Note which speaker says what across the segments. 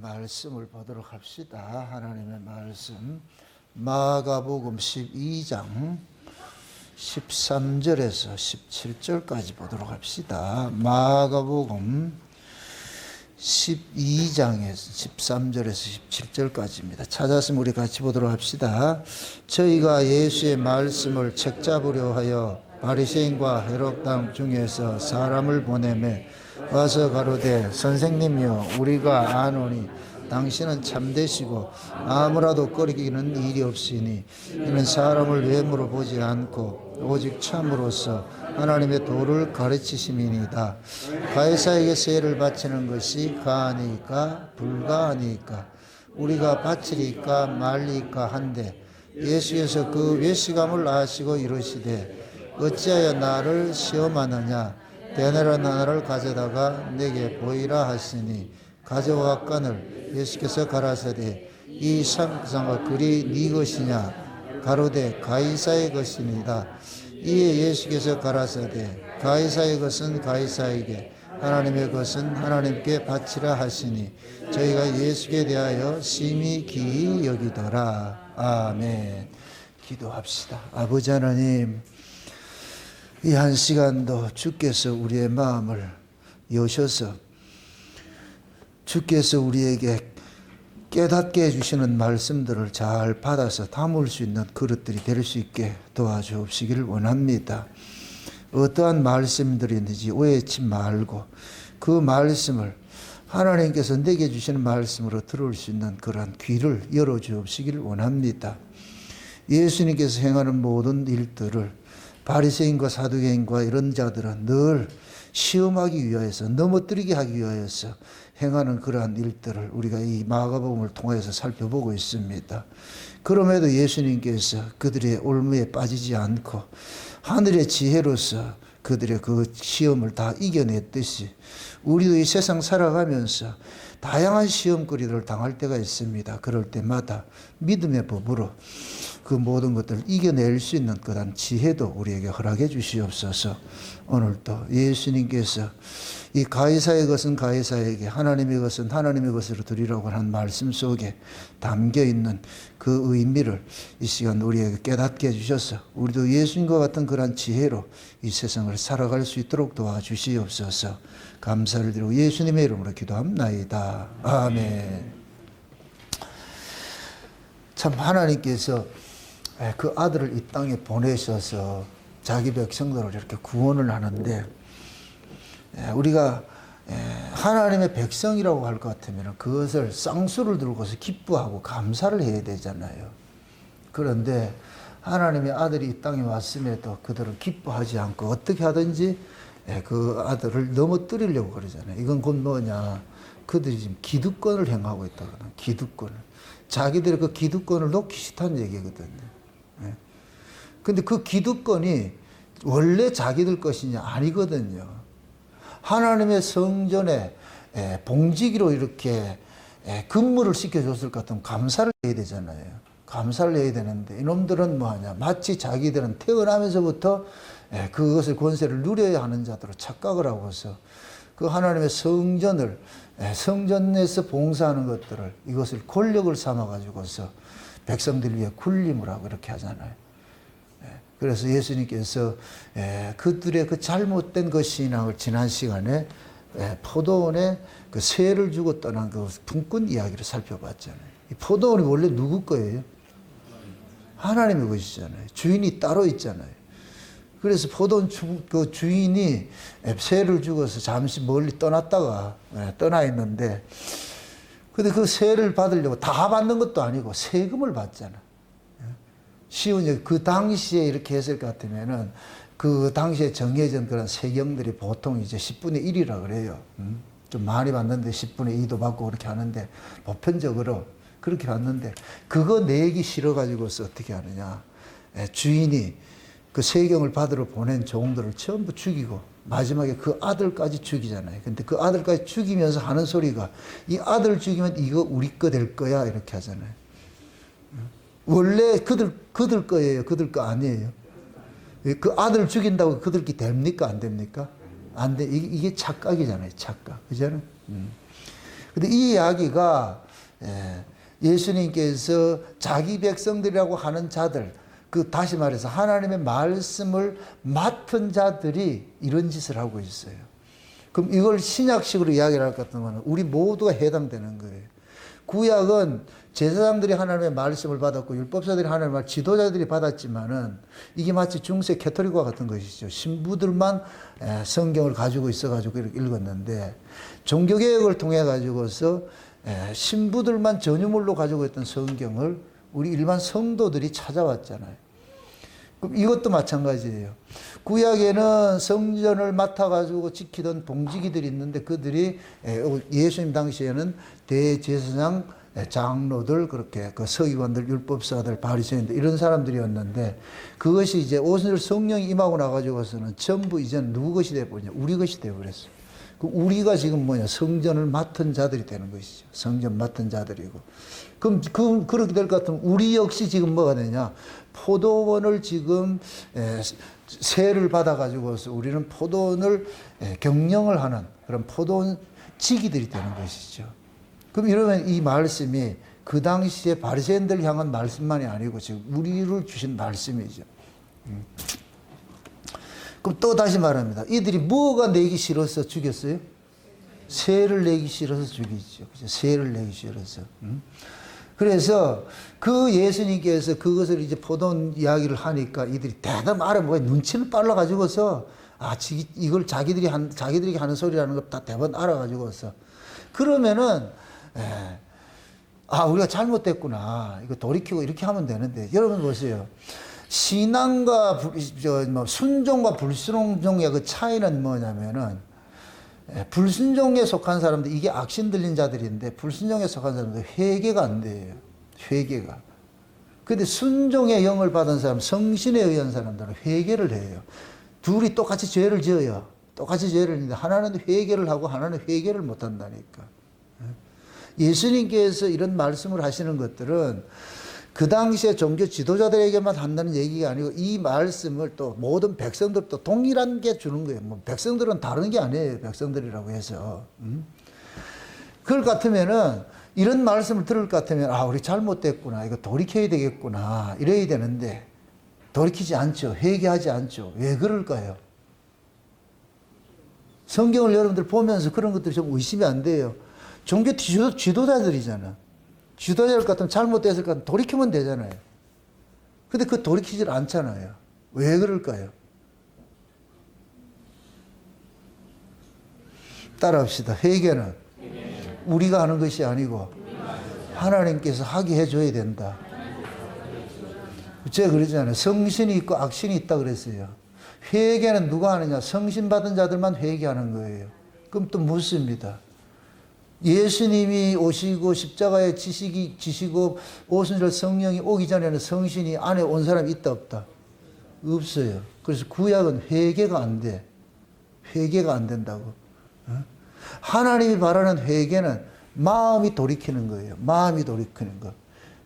Speaker 1: 말씀을 보도록 합시다. 하나님의 말씀 마가복음 12장 13절에서 17절까지 보도록 합시다. 마가복음 12장에서 13절에서 17절까지입니다. 찾았으면 우리 같이 보도록 합시다. 저희가 예수의 말씀을 책잡으려 하여 바리새인과 헤롯 땅 중에서 사람을 보내매 와서 가로되 선생님이여 우리가 아노니 당신은 참되시고 아무라도 꺼리기는 일이 없으니 이는 사람을 외모로 보지 않고 오직 참으로서 하나님의 도를 가르치심이니이다. 가이사에게 세를 바치는 것이 가하니까 불가하니까 우리가 바치리까 말리까 한데 예수께서 그 외식함을 아시고 이르시되 어찌하여 나를 시험하느냐 데나리온 하나를 가져다가 내게 보이라 하시니 가져왔거늘 예수께서 가라사대 이 상상과 글이 네 것이냐 가로되 가이사의 것이니이다. 이에 예수께서 가라사대 가이사의 것은 가이사에게 하나님의 것은 하나님께 바치라 하시니 저희가 예수께 대하여 심히 기이 여기더라. 아멘. 기도합시다. 아버지 하나님, 이 한 시간도 주께서 우리의 마음을 여셔서 주께서 우리에게 깨닫게 해주시는 말씀들을 잘 받아서 담을 수 있는 그릇들이 될 수 있게 도와주옵시기를 원합니다. 어떠한 말씀들이든지 오해치 말고 그 말씀을 하나님께서 내게 주시는 말씀으로 들을 수 있는 그러한 귀를 열어주옵시기를 원합니다. 예수님께서 행하는 모든 일들을 바리새인과 사두개인과 이런 자들은 늘 시험하기 위하여서 넘어뜨리게 하기 위하여서 행하는 그러한 일들을 우리가 이 마가복음을 통해서 살펴보고 있습니다. 그럼에도 예수님께서 그들의 올무에 빠지지 않고 하늘의 지혜로서 그들의 그 시험을 다 이겨냈듯이 우리도 이 세상 살아가면서 다양한 시험거리들을 당할 때가 있습니다. 그럴 때마다 믿음의 법으로 그 모든 것들을 이겨낼 수 있는 그런 지혜도 우리에게 허락해 주시옵소서. 오늘도 예수님께서 이 가이사의 것은 가이사에게 하나님의 것은 하나님의 것으로 드리라고 하는 말씀 속에 담겨 있는 그 의미를 이 시간 우리에게 깨닫게 해주셔서 우리도 예수님과 같은 그런 지혜로 이 세상을 살아갈 수 있도록 도와주시옵소서. 감사를 드리고 예수님의 이름으로 기도합나이다. 아멘. 참 하나님께서 그 아들을 이 땅에 보내셔서 자기 백성들을 이렇게 구원을 하는데 우리가 하나님의 백성이라고 할 것 같으면 그것을 쌍수를 들고서 기뻐하고 감사를 해야 되잖아요. 그런데 하나님의 아들이 이 땅에 왔음에도 그들을 기뻐하지 않고 어떻게 하든지 그 아들을 넘어뜨리려고 그러잖아요. 이건 곧 뭐냐, 그들이 지금 기득권을 행하고 있다거든. 기득권을. 자기들의 그 기득권을 놓기 싫다는 얘기거든요. 근데 그 기득권이 원래 자기들 것이냐? 아니거든요. 하나님의 성전에 봉지기로 이렇게 근무를 시켜줬을 것 같으면 감사를 해야 되잖아요. 감사를 해야 되는데 이놈들은 뭐하냐? 마치 자기들은 태어나면서부터 그것을 권세를 누려야 하는 자들로 착각을 하고서 그 하나님의 성전을 성전에서 봉사하는 것들을 이것을 권력을 삼아가지고서 백성들 위해 군림을 하고 이렇게 하잖아요. 그래서 예수님께서 그들의 그 잘못된 그 신앙을 지난 시간에 포도원에 그 새를 주고 떠난 그 품꾼 이야기를 살펴봤잖아요. 이 포도원이 원래 누구 거예요? 하나님의 것이잖아요. 주인이 따로 있잖아요. 그래서 포도원 그 주인이 새를 주고서 잠시 멀리 떠났다가 떠나 있는데 근데 그 세를 받으려고 다 받는 것도 아니고 세금을 받잖아. 쉬운 그 당시에 이렇게 했을 것 같으면은 그 당시에 정해진 그런 세경들이 보통 이제 10분의 1이라 그래요. 좀 많이 받는데 10분의 2도 받고 그렇게 하는데 보편적으로 그렇게 받는데 그거 내기 싫어가지고서 어떻게 하느냐. 주인이 그 세경을 받으러 보낸 종들을 전부 죽이고 마지막에 그 아들까지 죽이잖아요. 근데 그 아들까지 죽이면서 하는 소리가 이 아들 죽이면 이거 우리 거 될 거야 이렇게 하잖아요. 원래 그들 거예요? 그들 거 아니에요? 그 아들 죽인다고 그들 게 됩니까? 안 됩니까? 안 돼. 이게 착각이잖아요. 착각. 그잖아요. 근데 이 이야기가 예수님께서 자기 백성들이라고 하는 자들, 그 다시 말해서 하나님의 말씀을 맡은 자들이 이런 짓을 하고 있어요. 그럼 이걸 신약식으로 이야기를 할 것 같으면 우리 모두가 해당되는 거예요. 구약은 제사장들이 하나님의 말씀을 받았고 율법사들이 하나님의 말, 지도자들이 받았지만은 이게 마치 중세 캐토릭과 같은 것이죠. 신부들만 성경을 가지고 있어가지고 이렇게 읽었는데 종교개혁을 통해 가지고서 신부들만 전유물로 가지고 있던 성경을 우리 일반 성도들이 찾아왔잖아요. 그럼 이것도 마찬가지예요. 구약에는 성전을 맡아가지고 지키던 봉지기들이 있는데 그들이 예수님 당시에는 대제사장, 장로들, 그렇게 그 서기관들, 율법사들, 바리새인들 이런 사람들이었는데 그것이 이제 오순절 성령이 임하고 나가지고서는 전부 이제 누구 것이 되어버렸냐? 우리 것이 되어버렸어요. 우리가 지금 성전을 맡은 자들이 되는 것이죠. 성전 맡은 자들이고. 그럼 그렇게 될 것 같으면 우리 역시 지금 뭐가 되냐? 포도원을 지금 세를 받아가지고서 우리는 포도원을 경영을 하는 그런 포도원 지기들이 되는 것이죠. 그럼 이러면 이 말씀이 그 당시에 바리새인들 향한 말씀만이 아니고 지금 우리를 주신 말씀이죠. 그럼 또 다시 말합니다. 이들이 뭐가 내기 싫어서 죽였어요? 세를 내기 싫어서 죽이죠. 그죠? 세를 내기 싫어서. 그래서 그 예수님께서 그것을 이제 포도원 이야기를 하니까 이들이 대담 알아보고 눈치는 빨라가지고서 이걸 자기들이 하는 소리라는 걸 다 대번 알아가지고서 그러면은 우리가 잘못됐구나. 이거 돌이키고 이렇게 하면 되는데 여러분 보세요. 신앙과 순종과 불순종의 그 차이는 뭐냐면은 불순종에 속한 사람들, 이게 악신 들린 자들인데 불순종에 속한 사람들 회개가 안 돼요. 회개가. 근데 순종의 영을 받은 사람, 성신에 의한 사람들은 회개를 해요. 둘이 똑같이 죄를 지어요. 똑같이 죄를 지는데 하나는 회개를 하고 하나는 회개를 못 한다니까. 예수님께서 이런 말씀을 하시는 것들은 그 당시에 종교 지도자들에게만 한다는 얘기가 아니고 이 말씀을 또 모든 백성들도 동일한 게 주는 거예요. 뭐 백성들은 다른 게 아니에요. 백성들이라고 해서. 그럴 것 같으면은 이런 말씀을 들을 것 같으면 우리 잘못됐구나. 이거 돌이켜야 되겠구나. 이래야 되는데 돌이키지 않죠. 회개하지 않죠. 왜 그럴까요? 성경을 여러분들 보면서 그런 것들이 좀 의심이 안 돼요. 종교 지도자들이잖아. 지도자들 같으면 잘못됐을 것 같으면 돌이키면 되잖아요. 근데 그 돌이키질 않잖아요. 왜 그럴까요? 따라합시다. 회개는 우리가 하는 것이 아니고 하나님께서 하게 해줘야 된다. 제가 그러잖아요. 성신이 있고 악신이 있다 그랬어요. 회개는 누가 하느냐? 성신 받은 자들만 회개하는 거예요. 그럼 또 묻습니다. 예수님이 오시고 십자가에 지시고 오순절 성령이 오기 전에는 성신이 안에 온 사람이 있다 없다? 없어요. 그래서 구약은 회개가 안 돼. 회개가 안 된다고. 하나님이 바라는 회개는 마음이 돌이키는 거예요. 마음이 돌이키는 거.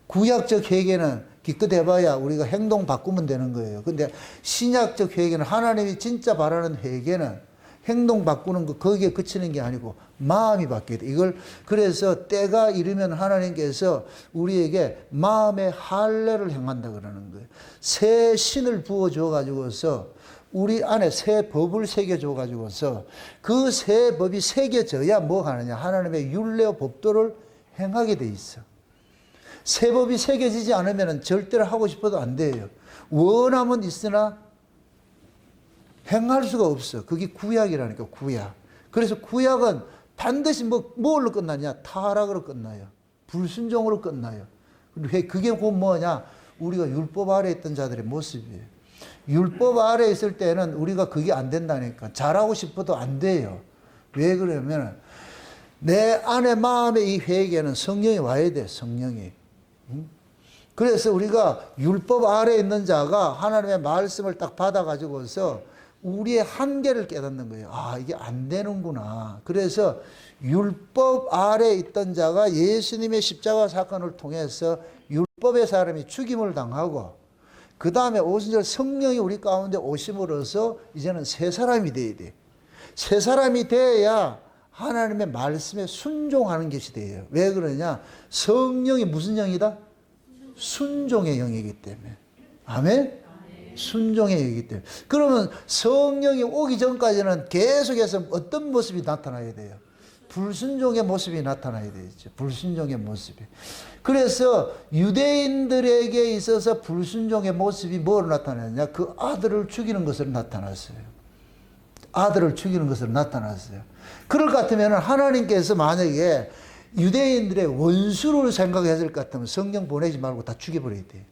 Speaker 1: 구약적 회개는 기껏 해봐야 우리가 행동 바꾸면 되는 거예요. 근데 신약적 회개는 하나님이 진짜 바라는 회개는 행동 바꾸는 거 거기에 그치는 게 아니고 마음이 바뀌어야 돼. 이걸 그래서 때가 이르면 하나님께서 우리에게 마음의 할례를 행한다 그러는 거예요. 새 신을 부어줘 가지고서 우리 안에 새 법을 새겨줘 가지고서 그 새 법이 새겨져야 뭐 하느냐? 하나님의 율례와 법도를 행하게 돼 있어. 새 법이 새겨지지 않으면 절대로 하고 싶어도 안 돼요. 원함은 있으나 행할 수가 없어. 그게 구약이라니까, 구약. 그래서 구약은 반드시 뭘로 끝나냐? 타락으로 끝나요. 불순종으로 끝나요. 그게 곧 뭐냐? 우리가 율법 아래에 있던 자들의 모습이에요. 율법 아래에 있을 때는 우리가 그게 안 된다니까. 잘하고 싶어도 안 돼요. 왜 그러냐면 내 안에 마음에 이 회개는 성령이 와야 돼, 성령이. 그래서 우리가 율법 아래에 있는 자가 하나님의 말씀을 딱 받아가지고서 우리의 한계를 깨닫는 거예요. 이게 안 되는구나. 그래서 율법 아래에 있던 자가 예수님의 십자가 사건을 통해서 율법의 사람이 죽임을 당하고 그 다음에 오순절 성령이 우리 가운데 오심으로써 이제는 새 사람이 돼야 돼. 새 사람이 돼야 하나님의 말씀에 순종하는 것이 돼요. 왜 그러냐? 성령이 무슨 영이다? 순종의 영이기 때문에. 아멘? 순종의 영이기 때문에. 그러면 성령이 오기 전까지는 계속해서 어떤 모습이 나타나야 돼요? 불순종의 모습이 나타나야 되죠. 불순종의 모습이. 그래서 유대인들에게 있어서 불순종의 모습이 뭐로 나타났냐? 그 아들을 죽이는 것으로 나타났어요. 아들을 죽이는 것으로 나타났어요. 그럴 것 같으면 하나님께서 만약에 유대인들의 원수를 생각했을 것 같으면 성령 보내지 말고 다 죽여버려야 돼.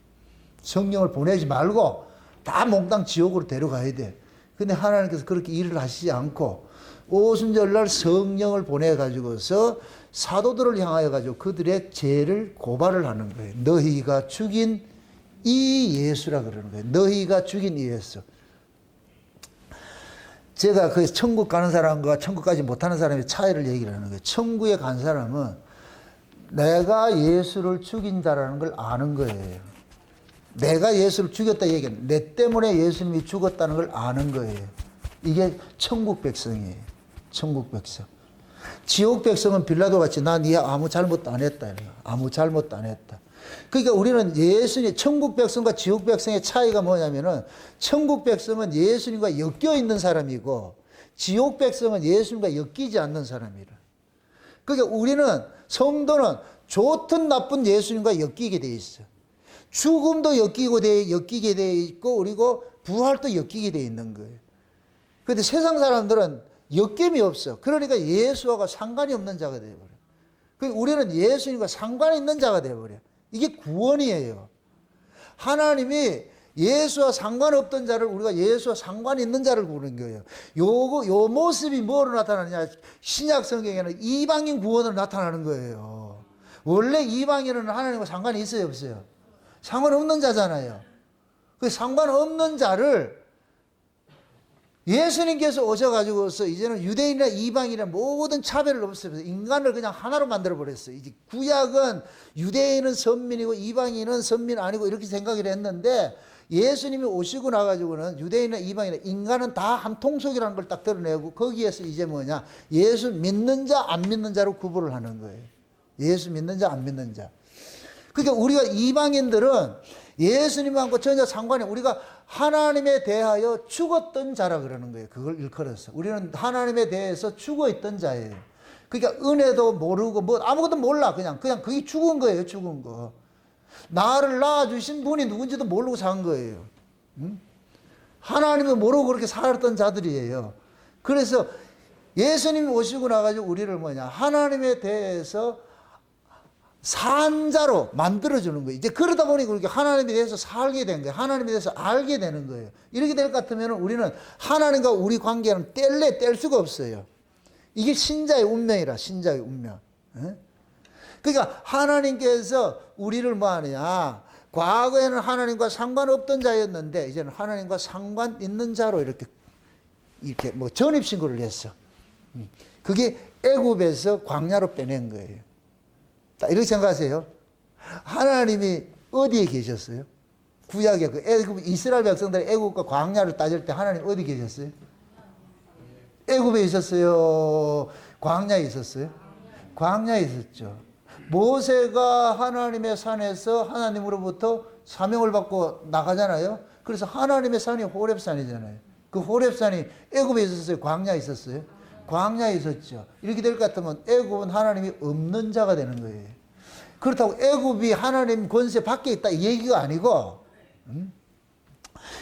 Speaker 1: 성령을 보내지 말고 다 몽땅 지옥으로 데려가야 돼. 근데 하나님께서 그렇게 일을 하시지 않고 오순절날 성령을 보내가지고서 사도들을 향하여 가지고 그들의 죄를 고발을 하는 거예요. 너희가 죽인 이 예수라 그러는 거예요. 너희가 죽인 이 예수. 제가 그 천국 가는 사람과 천국 가지 못하는 사람의 차이를 얘기를 하는 거예요. 천국에 간 사람은 내가 예수를 죽인 자라는 걸 아는 거예요. 내가 예수를 죽였다 얘기는 내 때문에 예수님이 죽었다는 걸 아는 거예요. 이게 천국 백성이에요. 천국 백성. 지옥 백성은 빌라도 같이 나 네 아무 잘못도 안 했다. 아무 잘못도 안 했다. 그러니까 우리는 예수님, 천국 백성과 지옥 백성의 차이가 뭐냐면은 천국 백성은 예수님과 엮여 있는 사람이고 지옥 백성은 예수님과 엮이지 않는 사람이라. 그러니까 우리는 성도는 좋든 나쁜 예수님과 엮이게 돼 있어. 죽음도 엮이게 돼 있고 그리고 부활도 엮이게 돼 있는 거예요. 그런데 세상 사람들은 엮임이 없어. 그러니까 예수와 상관이 없는 자가 되어버려. 그러니까 우리는 예수님과 상관이 있는 자가 되어버려. 이게 구원이에요. 하나님이 예수와 상관없던 자를 우리가 예수와 상관이 있는 자를 부르는 거예요. 요 모습이 뭐로 나타나느냐? 신약 성경에는 이방인 구원으로 나타나는 거예요. 원래 이방인은 하나님과 상관이 있어요, 없어요? 상관없는 자잖아요. 그 상관없는 자를 예수님께서 오셔가지고서 이제는 유대인이나 이방인이나 모든 차별을 없애면서 인간을 그냥 하나로 만들어버렸어요. 이제 구약은 유대인은 선민이고 이방인은 선민 아니고 이렇게 생각을 했는데 예수님이 오시고 나가지고는 유대인이나 이방인이나 인간은 다 한 통속이라는 걸 딱 드러내고 거기에서 이제 뭐냐? 예수 믿는 자, 안 믿는 자로 구분을 하는 거예요. 예수 믿는 자, 안 믿는 자. 그러니까 우리가 이방인들은 예수님하고 전혀 상관이 우리가 하나님에 대하여 죽었던 자라 그러는 거예요. 그걸 일컬어서. 우리는 하나님에 대해서 죽어 있던 자예요. 그러니까 은혜도 모르고 뭐 아무것도 몰라. 그냥 그게 죽은 거예요. 죽은 거. 나를 낳아주신 분이 누군지도 모르고 산 거예요. 응? 하나님을 모르고 그렇게 살았던 자들이에요. 그래서 예수님이 오시고 나가지고 우리를 뭐냐. 하나님에 대해서 산자로 만들어주는 거예요. 이제 그러다 보니 그렇게 하나님에 대해서 살게 된 거예요. 하나님에 대해서 알게 되는 거예요. 이렇게 될 것 같으면 우리는 하나님과 우리 관계는 뗄 수가 없어요. 이게 신자의 운명이라, 신자의 운명. 그러니까 하나님께서 우리를 뭐 하느냐. 과거에는 하나님과 상관없던 자였는데 이제는 하나님과 상관 있는 자로 이렇게 뭐 전입신고를 했어. 그게 애굽에서 광야로 빼낸 거예요. 이렇게 생각하세요. 하나님이 어디에 계셨어요? 구약에 그 애굽 이스라엘 백성들의 애굽과 광야를 따질 때 하나님 어디 계셨어요? 애굽에 있었어요? 광야에 있었어요? 광야에 있었죠. 모세가 하나님의 산에서 하나님으로부터 사명을 받고 나가잖아요. 그래서 하나님의 산이 호렙산이잖아요. 그 호렙산이 애굽에 있었어요? 광야에 있었어요? 광야에 있었죠. 이렇게 될 것 같으면 애굽은 하나님이 없는 자가 되는 거예요. 그렇다고 애굽이 하나님 권세 밖에 있다 이 얘기가 아니고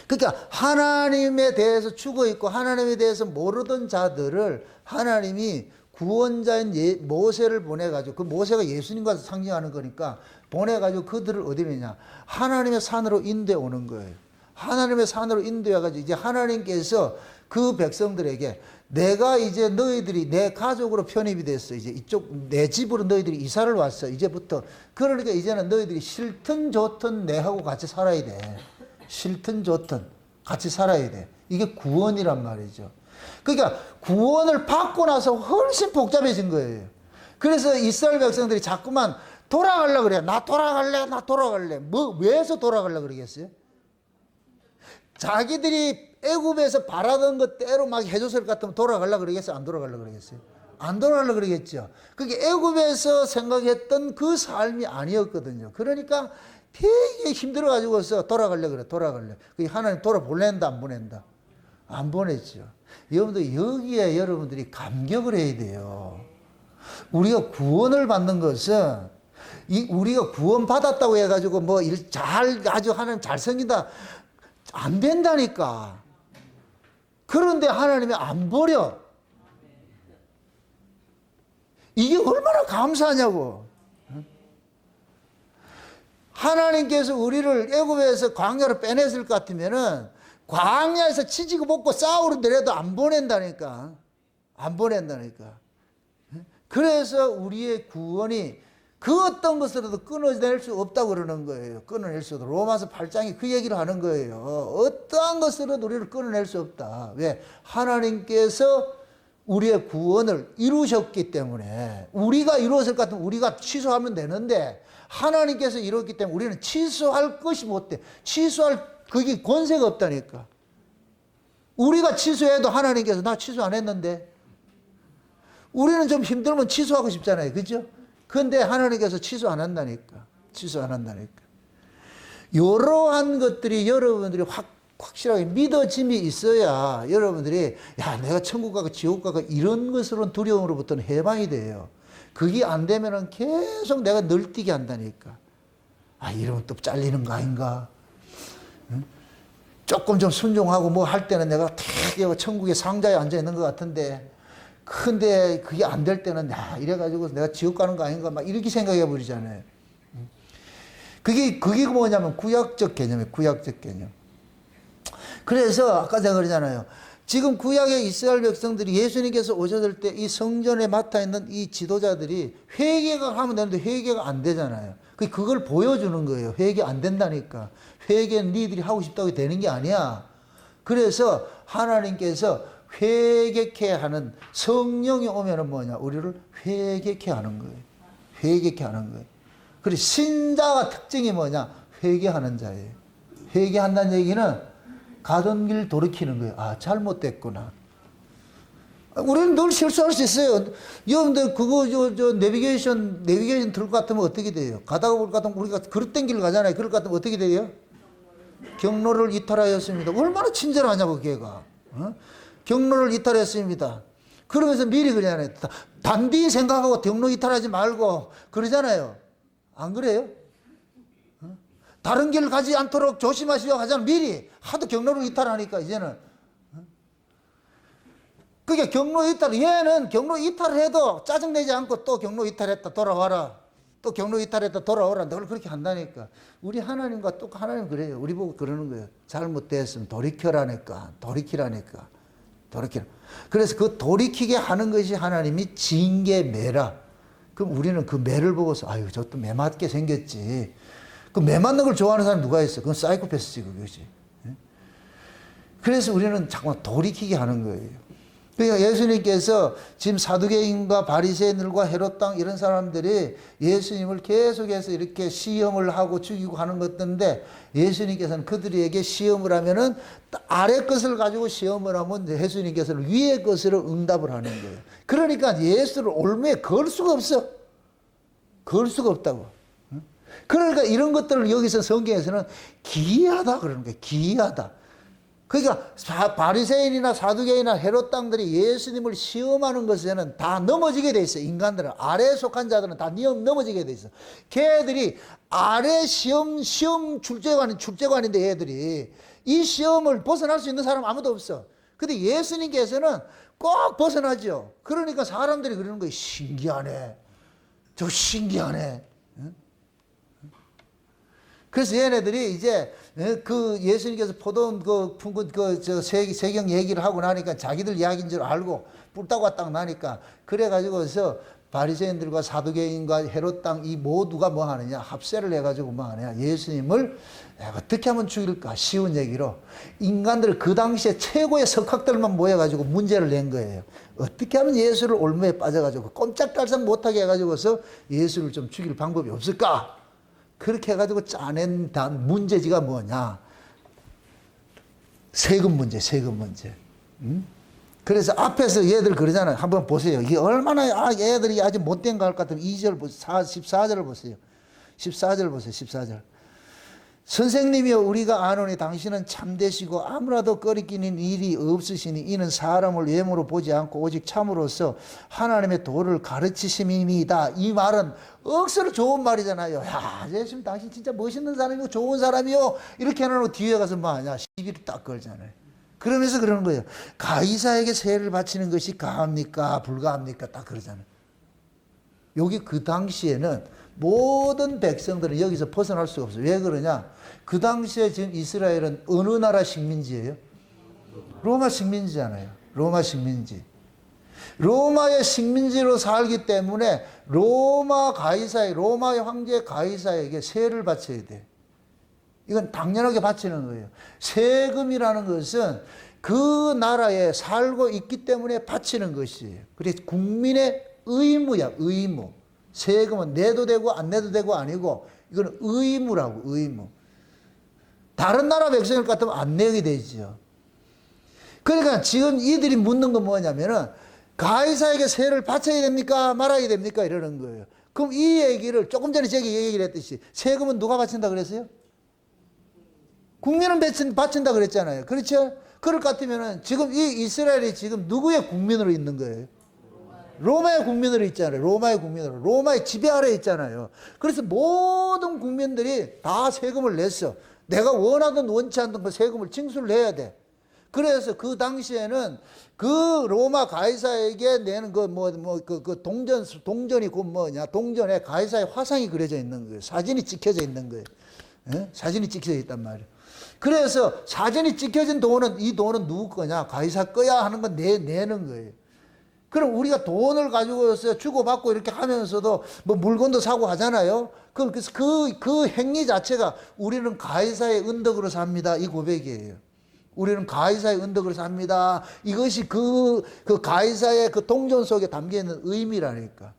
Speaker 1: 그러니까 하나님에 대해서 죽어 있고 하나님에 대해서 모르던 자들을 하나님이 구원자인 모세를 보내가지고 그 모세가 예수님과 상징하는 거니까 보내가지고 그들을 어디느냐 하나님의 산으로 인도해 오는 거예요. 하나님의 산으로 인도해가지고 이제 하나님께서 그 백성들에게 내가 이제 너희들이 내 가족으로 편입이 됐어. 이제 이쪽 내 집으로 너희들이 이사를 왔어. 이제부터. 그러니까 이제는 너희들이 싫든 좋든 내하고 같이 살아야 돼. 싫든 좋든 같이 살아야 돼. 이게 구원이란 말이죠. 그러니까 구원을 받고 나서 훨씬 복잡해진 거예요. 그래서 이스라엘 백성들이 자꾸만 돌아가려고 그래요. 나 돌아갈래. 뭐, 왜서 돌아가려고 그러겠어요? 자기들이 애굽에서 바라던 것대로 막 해줬을 것 같으면 돌아가려고 그러겠어요? 안 돌아가려고 그러겠어요? 안 돌아가려고 그러겠죠. 그게 애굽에서 생각했던 그 삶이 아니었거든요. 그러니까 되게 힘들어가지고서 돌아가려고 그래, 돌아가려고. 그게 하나님 돌아보낸다, 안 보낸다? 안 보냈죠. 여러분들, 여기에 여러분들이 감격을 해야 돼요. 우리가 구원을 받는 것은, 우리가 구원 받았다고 해가지고 뭐 아주 하나님 잘 섬긴다. 안 된다니까. 그런데 하나님이 안 버려. 이게 얼마나 감사하냐고. 하나님께서 우리를 애굽에서 광야로 빼냈을 것 같으면은 광야에서 치지고 먹고 싸우는데라도 안 보낸다니까. 안 보낸다니까. 그래서 우리의 구원이 그 어떤 것으로도 끊어낼 수 없다고 그러는 거예요. 끊어낼 수 없다. 로마서 8장이 그 얘기를 하는 거예요. 어떠한 것으로도 우리를 끊어낼 수 없다. 왜? 하나님께서 우리의 구원을 이루셨기 때문에. 우리가 이루었을 것 같으면 우리가 취소하면 되는데 하나님께서 이뤘기 때문에 우리는 취소할 것이 못 돼. 취소할 그게 권세가 없다니까. 우리가 취소해도 하나님께서 나 취소 안 했는데. 우리는 좀 힘들면 취소하고 싶잖아요. 그죠? 근데 하나님께서 취소 안 한다니까. 취소 안 한다니까. 이러한 것들이 여러분들이 확실하게 믿어짐이 있어야 여러분들이 야, 내가 천국 가고 지옥 가고 이런 것으로는 두려움으로부터는 해방이 돼요. 그게 안 되면은 계속 내가 널뛰게 한다니까. 아, 이러면 또 잘리는 거 아닌가? 응? 조금 좀 순종하고 뭐 할 때는 내가 되게 천국의 상자에 앉아 있는 것 같은데, 근데 그게 안 될 때는 이래가지고 내가 지옥 가는 거 아닌가 막 이렇게 생각해 버리잖아요. 그게 뭐냐면 구약적 개념이에요. 구약적 개념. 그래서 아까 제가 그러잖아요. 지금 구약의 이스라엘 백성들이 예수님께서 오셨을 때 이 성전에 맡아 있는 이 지도자들이 회개가 하면 되는데 회개가 안 되잖아요. 그걸 보여주는 거예요. 회개 안 된다니까. 회개는 니들이 하고 싶다고 되는 게 아니야. 그래서 하나님께서 회개케 하는 성령이 오면은 뭐냐? 우리를 회개케 하는 거예요. 회개케 하는 거예요. 그리고 신자가 특징이 뭐냐? 회개하는 자예요. 회개한다는 얘기는 가던 길 돌이키는 거예요. 아, 잘못됐구나. 우리는 늘 실수할 수 있어요. 여러분들, 내비게이션 들을 것 같으면 어떻게 돼요? 가다가 볼 것 같으면 우리가 그릇된 길을 가잖아요. 그럴 것 같으면 어떻게 돼요? 경로를 이탈하였습니다. 얼마나 친절하냐고, 걔가. 어? 경로를 이탈했습니다. 그러면서 미리 그러잖아요. 단디 생각하고 경로 이탈하지 말고 그러잖아요. 안 그래요? 다른 길 가지 않도록 조심하시려고 하잖아. 미리 하도 경로를 이탈하니까 이제는. 그게 경로 이탈, 얘는 경로 이탈을 해도 짜증내지 않고 또 경로 이탈했다 돌아와라. 또 경로 이탈했다 돌아오라. 늘 그렇게 한다니까. 우리 하나님과 똑같이 하나님 그래요. 우리 보고 그러는 거예요. 잘못됐으면 돌이켜라니까. 돌이키라니까. 돌이키라. 그래서 그 돌이키게 하는 것이 하나님이 징계매라. 그럼 우리는 그 매를 보고서 아유, 저것도 매 맞게 생겼지. 그 매 맞는 걸 좋아하는 사람 누가 있어? 그건 사이코패스지, 그거지. 그래서 우리는 자꾸 돌이키게 하는 거예요. 그러니까 예수님께서 지금 사두개인과 바리새인들과 헤롯 당 이런 사람들이 예수님을 계속해서 이렇게 시험을 하고 죽이고 하는 것들인데 예수님께서는 그들에게 시험을 하면은 아래 것을 가지고 시험을 하면 예수님께서는 위의 것으로 응답을 하는 거예요. 그러니까 예수를 올무에 걸 수가 없어. 걸 수가 없다고. 그러니까 이런 것들을 여기서 성경에서는 기이하다 그러는 거예요. 기이하다. 그러니까 바리새인이나 사두개인이나 헤롯 당들이 예수님을 시험하는 것에는 다 넘어지게 돼 있어요. 인간들은 아래에 속한 자들은 다 넘어지게 돼 있어. 걔들이 아래 시험 출제관인데 얘들이 이 시험을 벗어날 수 있는 사람 아무도 없어. 근데 예수님께서는 꼭 벗어나죠. 그러니까 사람들이 그러는 거예요. 신기하네. 저 신기하네. 그래서 얘네들이 이제 그 예수님께서 포도원 세경 얘기를 하고 나니까 자기들 이야기인 줄 알고 뿔따구가 딱 나니까 그래가지고서 바리새인들과 사두개인과 헤롯 당 이 모두가 뭐 하느냐 합세를 해가지고 뭐 하느냐 예수님을 어떻게 하면 죽일까 쉬운 얘기로 인간들 그 당시에 최고의 석학들만 모여가지고 문제를 낸 거예요. 어떻게 하면 예수를 올무에 빠져가지고 꼼짝달싹 못하게 해가지고서 예수를 좀 죽일 방법이 없을까? 그렇게 해가지고 짜낸 문제지가 뭐냐? 세금 문제. 응? 그래서 앞에서 얘들 그러잖아요. 한번 보세요. 이게 얼마나 얘들이 아주 못된 것 같으면 2절, 14절을 보세요. 14절 보세요. 14절. 선생님이여 우리가 아노니 당신은 참되시고 아무라도 꺼리끼는 일이 없으시니 이는 사람을 외모로 보지 않고 오직 참으로서 하나님의 도를 가르치심이니이다. 이 말은 억수로 좋은 말이잖아요. 야, 예수님 당신 진짜 멋있는 사람이고 좋은 사람이요. 이렇게 해놓고 뒤에 가서 뭐하냐 시비를 딱 걸잖아요. 그러면서 그러는 거예요. 가이사에게 세를 바치는 것이 가합니까 불가합니까 딱 그러잖아요. 여기 그 당시에는 모든 백성들은 여기서 벗어날 수가 없어요. 왜 그러냐? 그 당시에 지금 이스라엘은 어느 나라 식민지예요? 로마 식민지잖아요. 로마 식민지. 로마의 식민지로 살기 때문에 로마의 황제 가이사에게 세를 바쳐야 돼. 이건 당연하게 바치는 거예요. 세금이라는 것은 그 나라에 살고 있기 때문에 바치는 것이에요. 그래서 국민의 의무야, 의무. 세금은 내도 되고 안 내도 되고 아니고 이거는 의무라고, 의무. 다른 나라 백성일 것 같으면 안 내게 되죠. 그러니까 지금 이들이 묻는 건 뭐냐면은 가이사에게 세를 바쳐야 됩니까? 말아야 됩니까? 이러는 거예요. 그럼 이 얘기를 조금 전에 제가 얘기를 했듯이 세금은 누가 바친다 그랬어요? 국민은 바친다 그랬잖아요. 그렇죠? 그럴 것 같으면은 지금 이 이스라엘이 지금 누구의 국민으로 있는 거예요? 로마의 국민으로 있잖아요. 로마의 국민으로. 로마의 지배 아래에 있잖아요. 그래서 모든 국민들이 다 세금을 냈어. 내가 원하든 원치 않든 그 세금을 징수를 해야 돼. 그래서 그 당시에는 그 로마 가이사에게 내는 동전이 곧 뭐냐. 동전에 가이사의 화상이 그려져 있는 거예요. 사진이 찍혀져 있는 거예요. 예? 사진이 찍혀져 있단 말이에요. 그래서 사진이 찍혀진 돈은 이 돈은 누구 거냐. 가이사 거야 하는 건 내는 거예요. 그럼 우리가 돈을 가지고서 주고받고 이렇게 하면서도 뭐 물건도 사고 하잖아요. 그래서 그 행위 자체가 우리는 가이사의 은덕으로 삽니다. 이 고백이에요. 우리는 가이사의 은덕으로 삽니다. 이것이 그 가이사의 그 동전 속에 담겨 있는 의미라니까.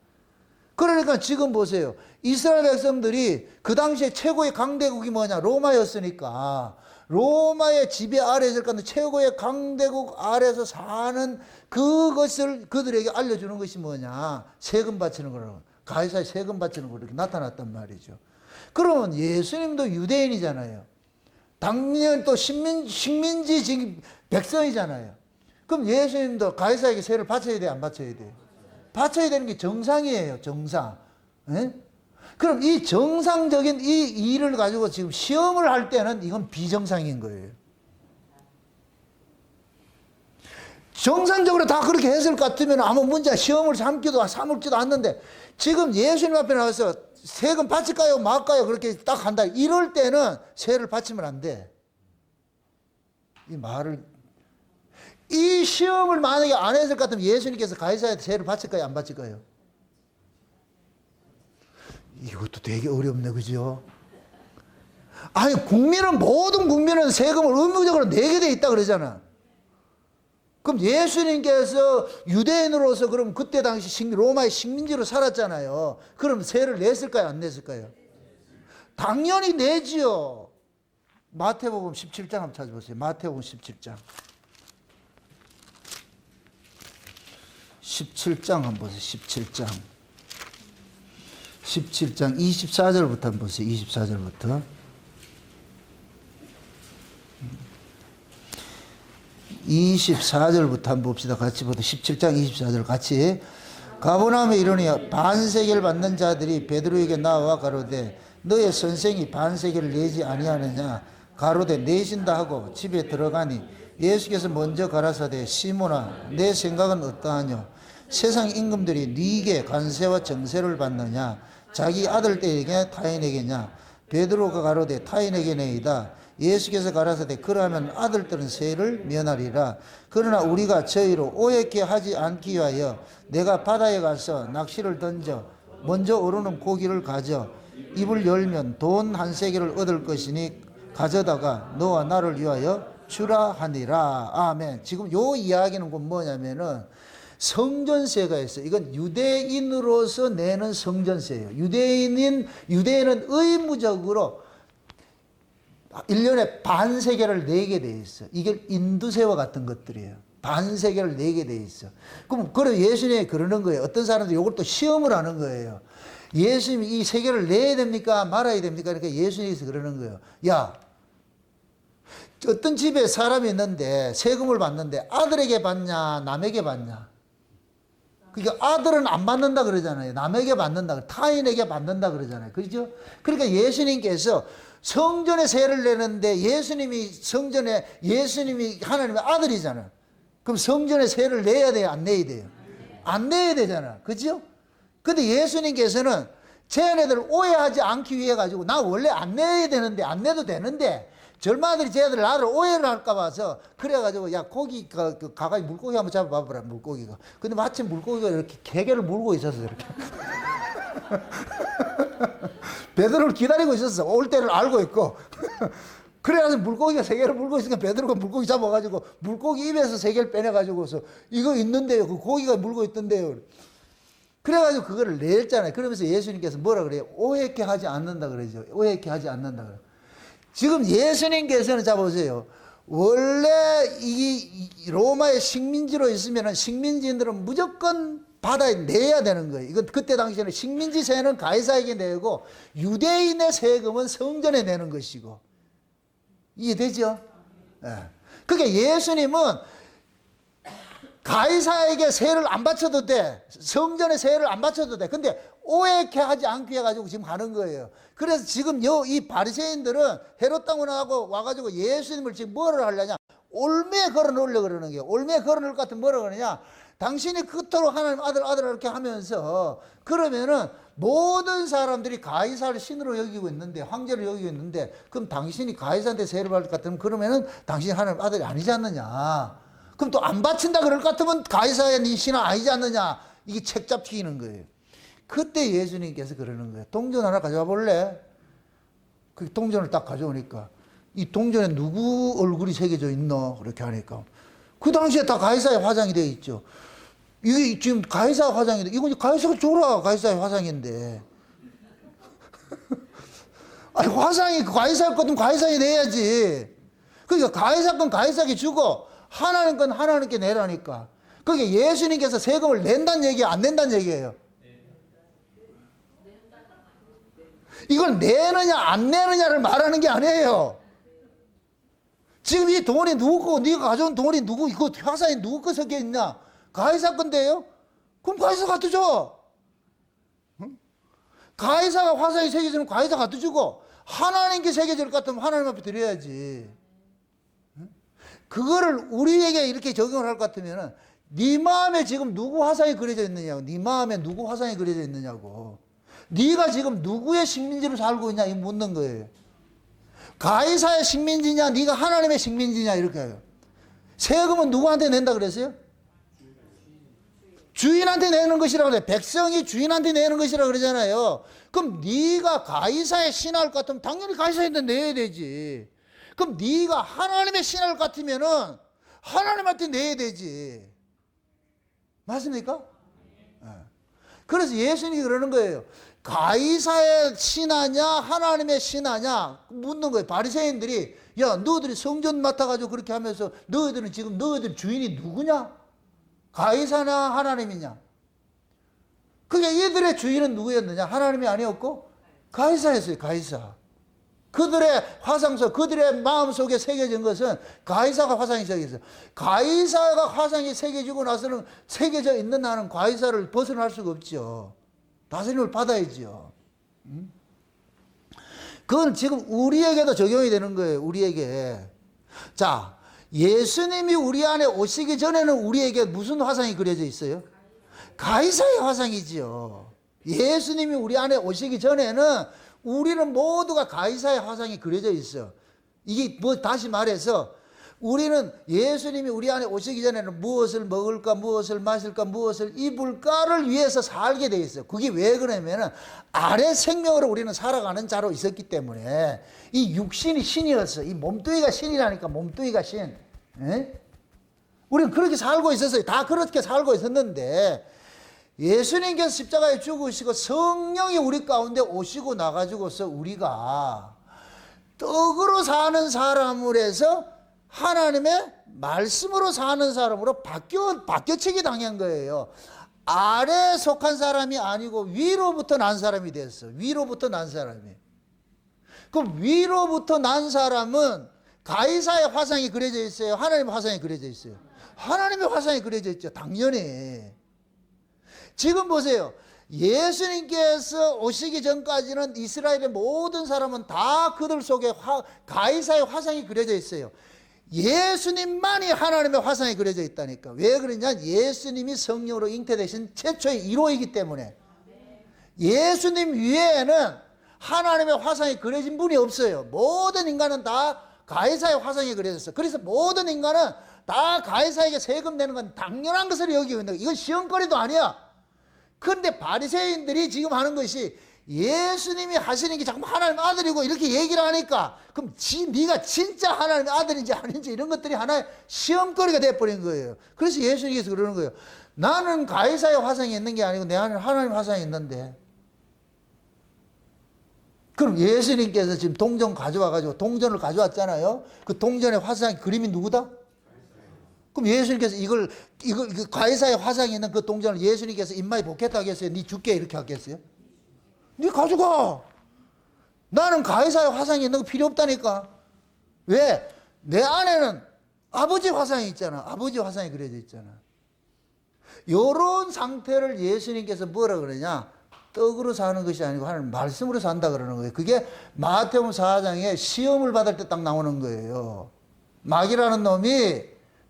Speaker 1: 그러니까 지금 보세요. 이스라엘 백성들이 그 당시에 최고의 강대국이 뭐냐? 로마였으니까. 로마의 지배 아래에 있을 건데 최고의 강대국 아래에서 사는 그것을 그들에게 알려주는 것이 뭐냐? 세금 바치는 거라고. 가이사에 세금 바치는 거로 이렇게 나타났단 말이죠. 그러면 예수님도 유대인이잖아요. 당연 또 식민지 지금 백성이잖아요. 그럼 예수님도 가이사에게 세를 바쳐야 돼, 안 바쳐야 돼? 바쳐야 되는 게 정상이에요, 정상. 에? 그럼 이 정상적인 이 일을 가지고 지금 시험을 할 때는 이건 비정상인 거예요. 정상적으로 다 그렇게 했을 것 같으면 아무 문제, 시험을 삼을지도 않는데 지금 예수님 앞에 나와서 세금 바칠까요? 말까요? 그렇게 딱 한다. 이럴 때는 세를 바치면 안 돼. 이 시험을 만약에 안 했을 것 같으면 예수님께서 가이사한테 세를 바칠까요? 안 바칠까요? 이것도 되게 어렵네, 그죠? 아니, 모든 국민은 세금을 의무적으로 내게 돼 있다 그러잖아. 그럼 예수님께서 유대인으로서 그럼 그때 당시 로마의 식민지로 살았잖아요. 그럼 세를 냈을까요? 안 냈을까요? 당연히 내지요. 마태복음 17장 한번 찾아보세요. 마태복음 17장. 17장 한번 보세요. 17장. 17장 24절부터 한번 보세요. 24절부터. 24절부터 한번 봅시다. 같이 보다 17장 24절 같이. 가버나움에 이르니 반세계를 받는 자들이 베드로에게 나와 가로되 너의 선생이 반세계를 내지 아니하느냐. 가로되 내신다 하고 집에 들어가니 예수께서 먼저 가라사대 시몬아 내 생각은 어떠하뇨. 세상 임금들이 네게 관세와 정세를 받느냐. 자기 아들 때에게 타인에게냐. 베드로가 가로되 타인에게네이다. 예수께서 가라사대 그러면 아들들은 세를 면하리라. 그러나 우리가 저희로 오해케 하지 않기 위하여 내가 바다에 가서 낚시를 던져 먼저 오르는 고기를 가져 입을 열면 돈 한 세겔을 얻을 것이니 가져다가 너와 나를 위하여 주라 하니라. 아멘. 지금 요 이야기는 뭐냐면은 성전세가 있어요. 이건 유대인으로서 내는 성전세예요. 유대인은 의무적으로 1년에 반세겔을 내게 돼 있어요. 이게 인두세와 같은 것들이에요. 반세계를 내게 돼 있어. 그럼 예수님이 그러는 거예요. 어떤 사람들이 이걸 또 시험을 하는 거예요. 예수님이 이 세계를 내야 됩니까? 말아야 됩니까? 이렇게 예수님께서 그러는 거예요. 야, 어떤 집에 사람이 있는데 세금을 받는데 아들에게 받냐, 남에게 받냐? 그러니까 아들은 안 받는다 그러잖아요. 남에게 받는다, 타인에게 받는다 그러잖아요. 그렇죠? 그러니까 예수님께서 성전에 세를 내는데 예수님이 하나님의 아들이잖아요. 그럼 성전에 세를 내야 돼요? 안 내야 돼요? 안 내야 되잖아. 그죠? 근데 예수님께서는 쟤네들 오해하지 않기 위해 가지고 나 원래 안 내야 되는데 안 내도 되는데 젊은이들이 쟤네들 나를 오해를 할까 봐서 그래가지고 야 고기 가까이 물고기 한번 잡아봐라 물고기가. 근데 마침 물고기가 이렇게 개개를 물고 있었어 이렇게. 베드로를 기다리고 있었어. 올 때를 알고 있고. 그래가지고 물고기가 세 개를 물고 있으니까 베드로가 물고기 잡아가지고 물고기 입에서 세 개를 빼내가지고서 이거 있는데요. 그 고기가 물고 있던데요. 그래가지고 그거를 냈잖아요. 그러면서 예수님께서 뭐라 그래요? 오해케 하지 않는다 그러죠. 오해케 하지 않는다 그래요. 지금 예수님께서는 잡아보세요. 원래 이 로마의 식민지로 있으면 식민지인들은 무조건 받아 내야 되는 거예요. 이건 그때 당시에는 식민지 세는 가이사에게 내고 유대인의 세금은 성전에 내는 것이고. 이해되죠? 예. 그러니까 예수님은 가이사에게 세를 안 바쳐도 돼. 성전에 세를 안 바쳐도 돼. 근데 오해케 하지 않게 해가지고 지금 가는 거예요. 그래서 지금 이 바리새인들은 헤롯 당원하고 와가지고 예수님을 지금 뭐를 하려냐? 올매에 걸어 놓으려고 그러는 거예요. 올매에 걸어 놓을 것 같으면 뭐라 그러냐? 당신이 그토록 하나님 아들 이렇게 하면서 그러면은 모든 사람들이 가이사를 신으로 여기고 있는데 황제로 여기고 있는데 그럼 당신이 가이사한테 세를 받을 것 같으면 그러면은 당신이 하나님 아들이 아니지 않느냐? 그럼 또 안 바친다 그럴 것 같으면 가이사의 네 신은 아니지 않느냐? 이게 책 잡히는 거예요. 그때 예수님께서 그러는 거예요. 동전 하나 가져와 볼래? 그 동전을 딱 가져오니까 이 동전에 누구 얼굴이 새겨져 있노? 그렇게 하니까 그 당시에 다 가이사의 화장이 되어 있죠. 이게 지금 가이사 화장인데 이거 가이사가 줘라. 가이사의 화장인데 아니 화상이 가이사일 거면 가이사에 내야지. 그러니까 가이사 건 가이사에게 주고 하나님 건 하나님께 내라니까. 그러니까 예수님께서 세금을 낸다는 얘기야, 안 낸다는 얘기예요? 이걸 내느냐 안 내느냐를 말하는 게 아니에요. 지금 이 돈이 누구 거고 네가 가져온 돈이 누구 이거 화상이 누구 거 섞여 있냐? 가이사 건데요? 그럼 가이사 갖다 줘. 응? 가이사가 화상이 새겨지면 가이사 갖다 주고 하나님께 새겨질 것 같으면 하나님 앞에 드려야지. 응? 그거를 우리에게 이렇게 적용을 할 것 같으면 네 마음에 지금 누구 화상이 그려져 있느냐고. 네 마음에 누구 화상이 그려져 있느냐고. 네가 지금 누구의 식민지로 살고 있냐 이 묻는 거예요. 가이사의 식민지냐 네가 하나님의 식민지냐 이렇게 해요. 세금은 누구한테 낸다 그랬어요? 주인한테 내는 것이라고 그래. 백성이 주인한테 내는 것이라고 그러잖아요. 그럼 네가 가이사의 신할 것 같으면 당연히 가이사한테 내야 되지. 그럼 네가 하나님의 신할 것 같으면은 하나님한테 내야 되지. 맞습니까? 네. 그래서 예수님이 그러는 거예요. 가이사의 신하냐 하나님의 신하냐 묻는 거예요. 바리새인들이 야 너희들이 성전 맡아가지고 그렇게 하면서 너희들은 지금 너희들 주인이 누구냐? 가이사냐 하나님이냐? 그게 이들의 주인은 누구였느냐? 하나님이 아니었고 가이사였어요. 가이사. 그들의 화상서 그들의 마음속에 새겨진 것은 가이사가 화상이 새겨졌어요. 가이사가 화상이 새겨지고 나서는 새겨져 있는 나는 가이사를 벗어날 수가 없죠. 다스림을 받아야죠. 그건 지금 우리에게도 적용이 되는 거예요. 우리에게. 자, 예수님이 우리 안에 오시기 전에는 우리에게 무슨 화상이 그려져 있어요? 가이사의 화상이지요. 예수님이 우리 안에 오시기 전에는 우리는 모두가 가이사의 화상이 그려져 있어. 이게 뭐 다시 말해서 우리는 예수님이 우리 안에 오시기 전에는 무엇을 먹을까, 무엇을 마실까, 무엇을 입을까를 위해서 살게 돼 있어요. 그게 왜 그러냐면은 아래 생명으로 우리는 살아가는 자로 있었기 때문에 이 육신이 신이었어. 이 몸뚱이가 신이라니까 몸뚱이가 신. 에? 우리는 그렇게 살고 있었어요. 다 그렇게 살고 있었는데 예수님께서 십자가에 죽으시고 성령이 우리 가운데 오시고 나가지고서 우리가 떡으로 사는 사람을 해서 하나님의 말씀으로 사는 사람으로 바뀌어치기 당한 거예요. 아래에 속한 사람이 아니고 위로부터 난 사람이 됐어. 위로부터 난 사람이. 그럼 위로부터 난 사람은 가이사의 화상이 그려져 있어요? 하나님의 화상이 그려져 있어요? 하나님의 화상이 그려져 있죠. 당연히. 지금 보세요. 예수님께서 오시기 전까지는 이스라엘의 모든 사람은 다 그들 속에 가이사의 화상이 그려져 있어요. 예수님만이 하나님의 화상이 그려져 있다니까. 왜 그러냐? 예수님이 성령으로 잉태되신 최초의 1호이기 때문에. 예수님 위에는 하나님의 화상이 그려진 분이 없어요. 모든 인간은 다 가이사의 화상이 그려졌어. 그래서 모든 인간은 다 가이사에게 세금 내는 건 당연한 것을 여기고 있는 거야. 이건 시험거리도 아니야. 그런데 바리새인들이 지금 하는 것이 예수님이 하시는 게 자꾸 하나님 아들이고 이렇게 얘기를 하니까 그럼 네가 진짜 하나님의 아들인지 아닌지 이런 것들이 하나의 시험거리가 돼버린 거예요. 그래서 예수님께서 그러는 거예요. 나는 가이사의 화상이 있는 게 아니고 내 안에 하나님의 화상이 있는데. 그럼 예수님께서 지금 동전 가져와가지고 동전을 가져왔잖아요. 그 동전의 화상 그림이 누구다? 그럼 예수님께서 이걸 가이사의 화상이 있는 그 동전을 예수님께서 입마에 복겠다 하겠어요? 네 줄게 이렇게 하겠어요? 네 가져가. 나는 가이사의 화상이 있는 거 필요 없다니까. 왜? 내 안에는 아버지 화상이 있잖아. 아버지 화상이 그려져 있잖아. 이런 상태를 예수님께서 뭐라 그러냐? 떡으로 사는 것이 아니고 하나님 말씀으로 산다 그러는 거예요. 그게 마태복음 4장에 시험을 받을 때 딱 나오는 거예요. 마귀라는 놈이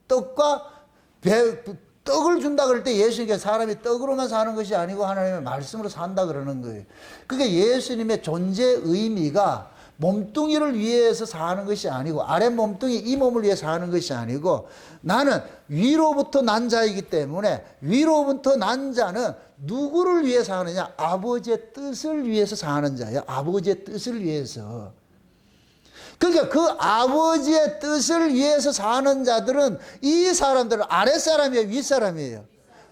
Speaker 1: 떡을 준다 그럴 때 예수님께서 사람이 떡으로만 사는 것이 아니고 하나님의 말씀으로 산다 그러는 거예요. 그게 예수님의 존재 의미가 몸뚱이를 위해서 사는 것이 아니고 아래 몸뚱이 이 몸을 위해 사는 것이 아니고 나는 위로부터 난 자이기 때문에 위로부터 난 자는 누구를 위해 사느냐? 아버지의 뜻을 위해서 사는 자예요. 아버지의 뜻을 위해서. 그러니까 그 아버지의 뜻을 위해서 사는 자들은 이 사람들은 아랫사람이에요? 윗사람이에요?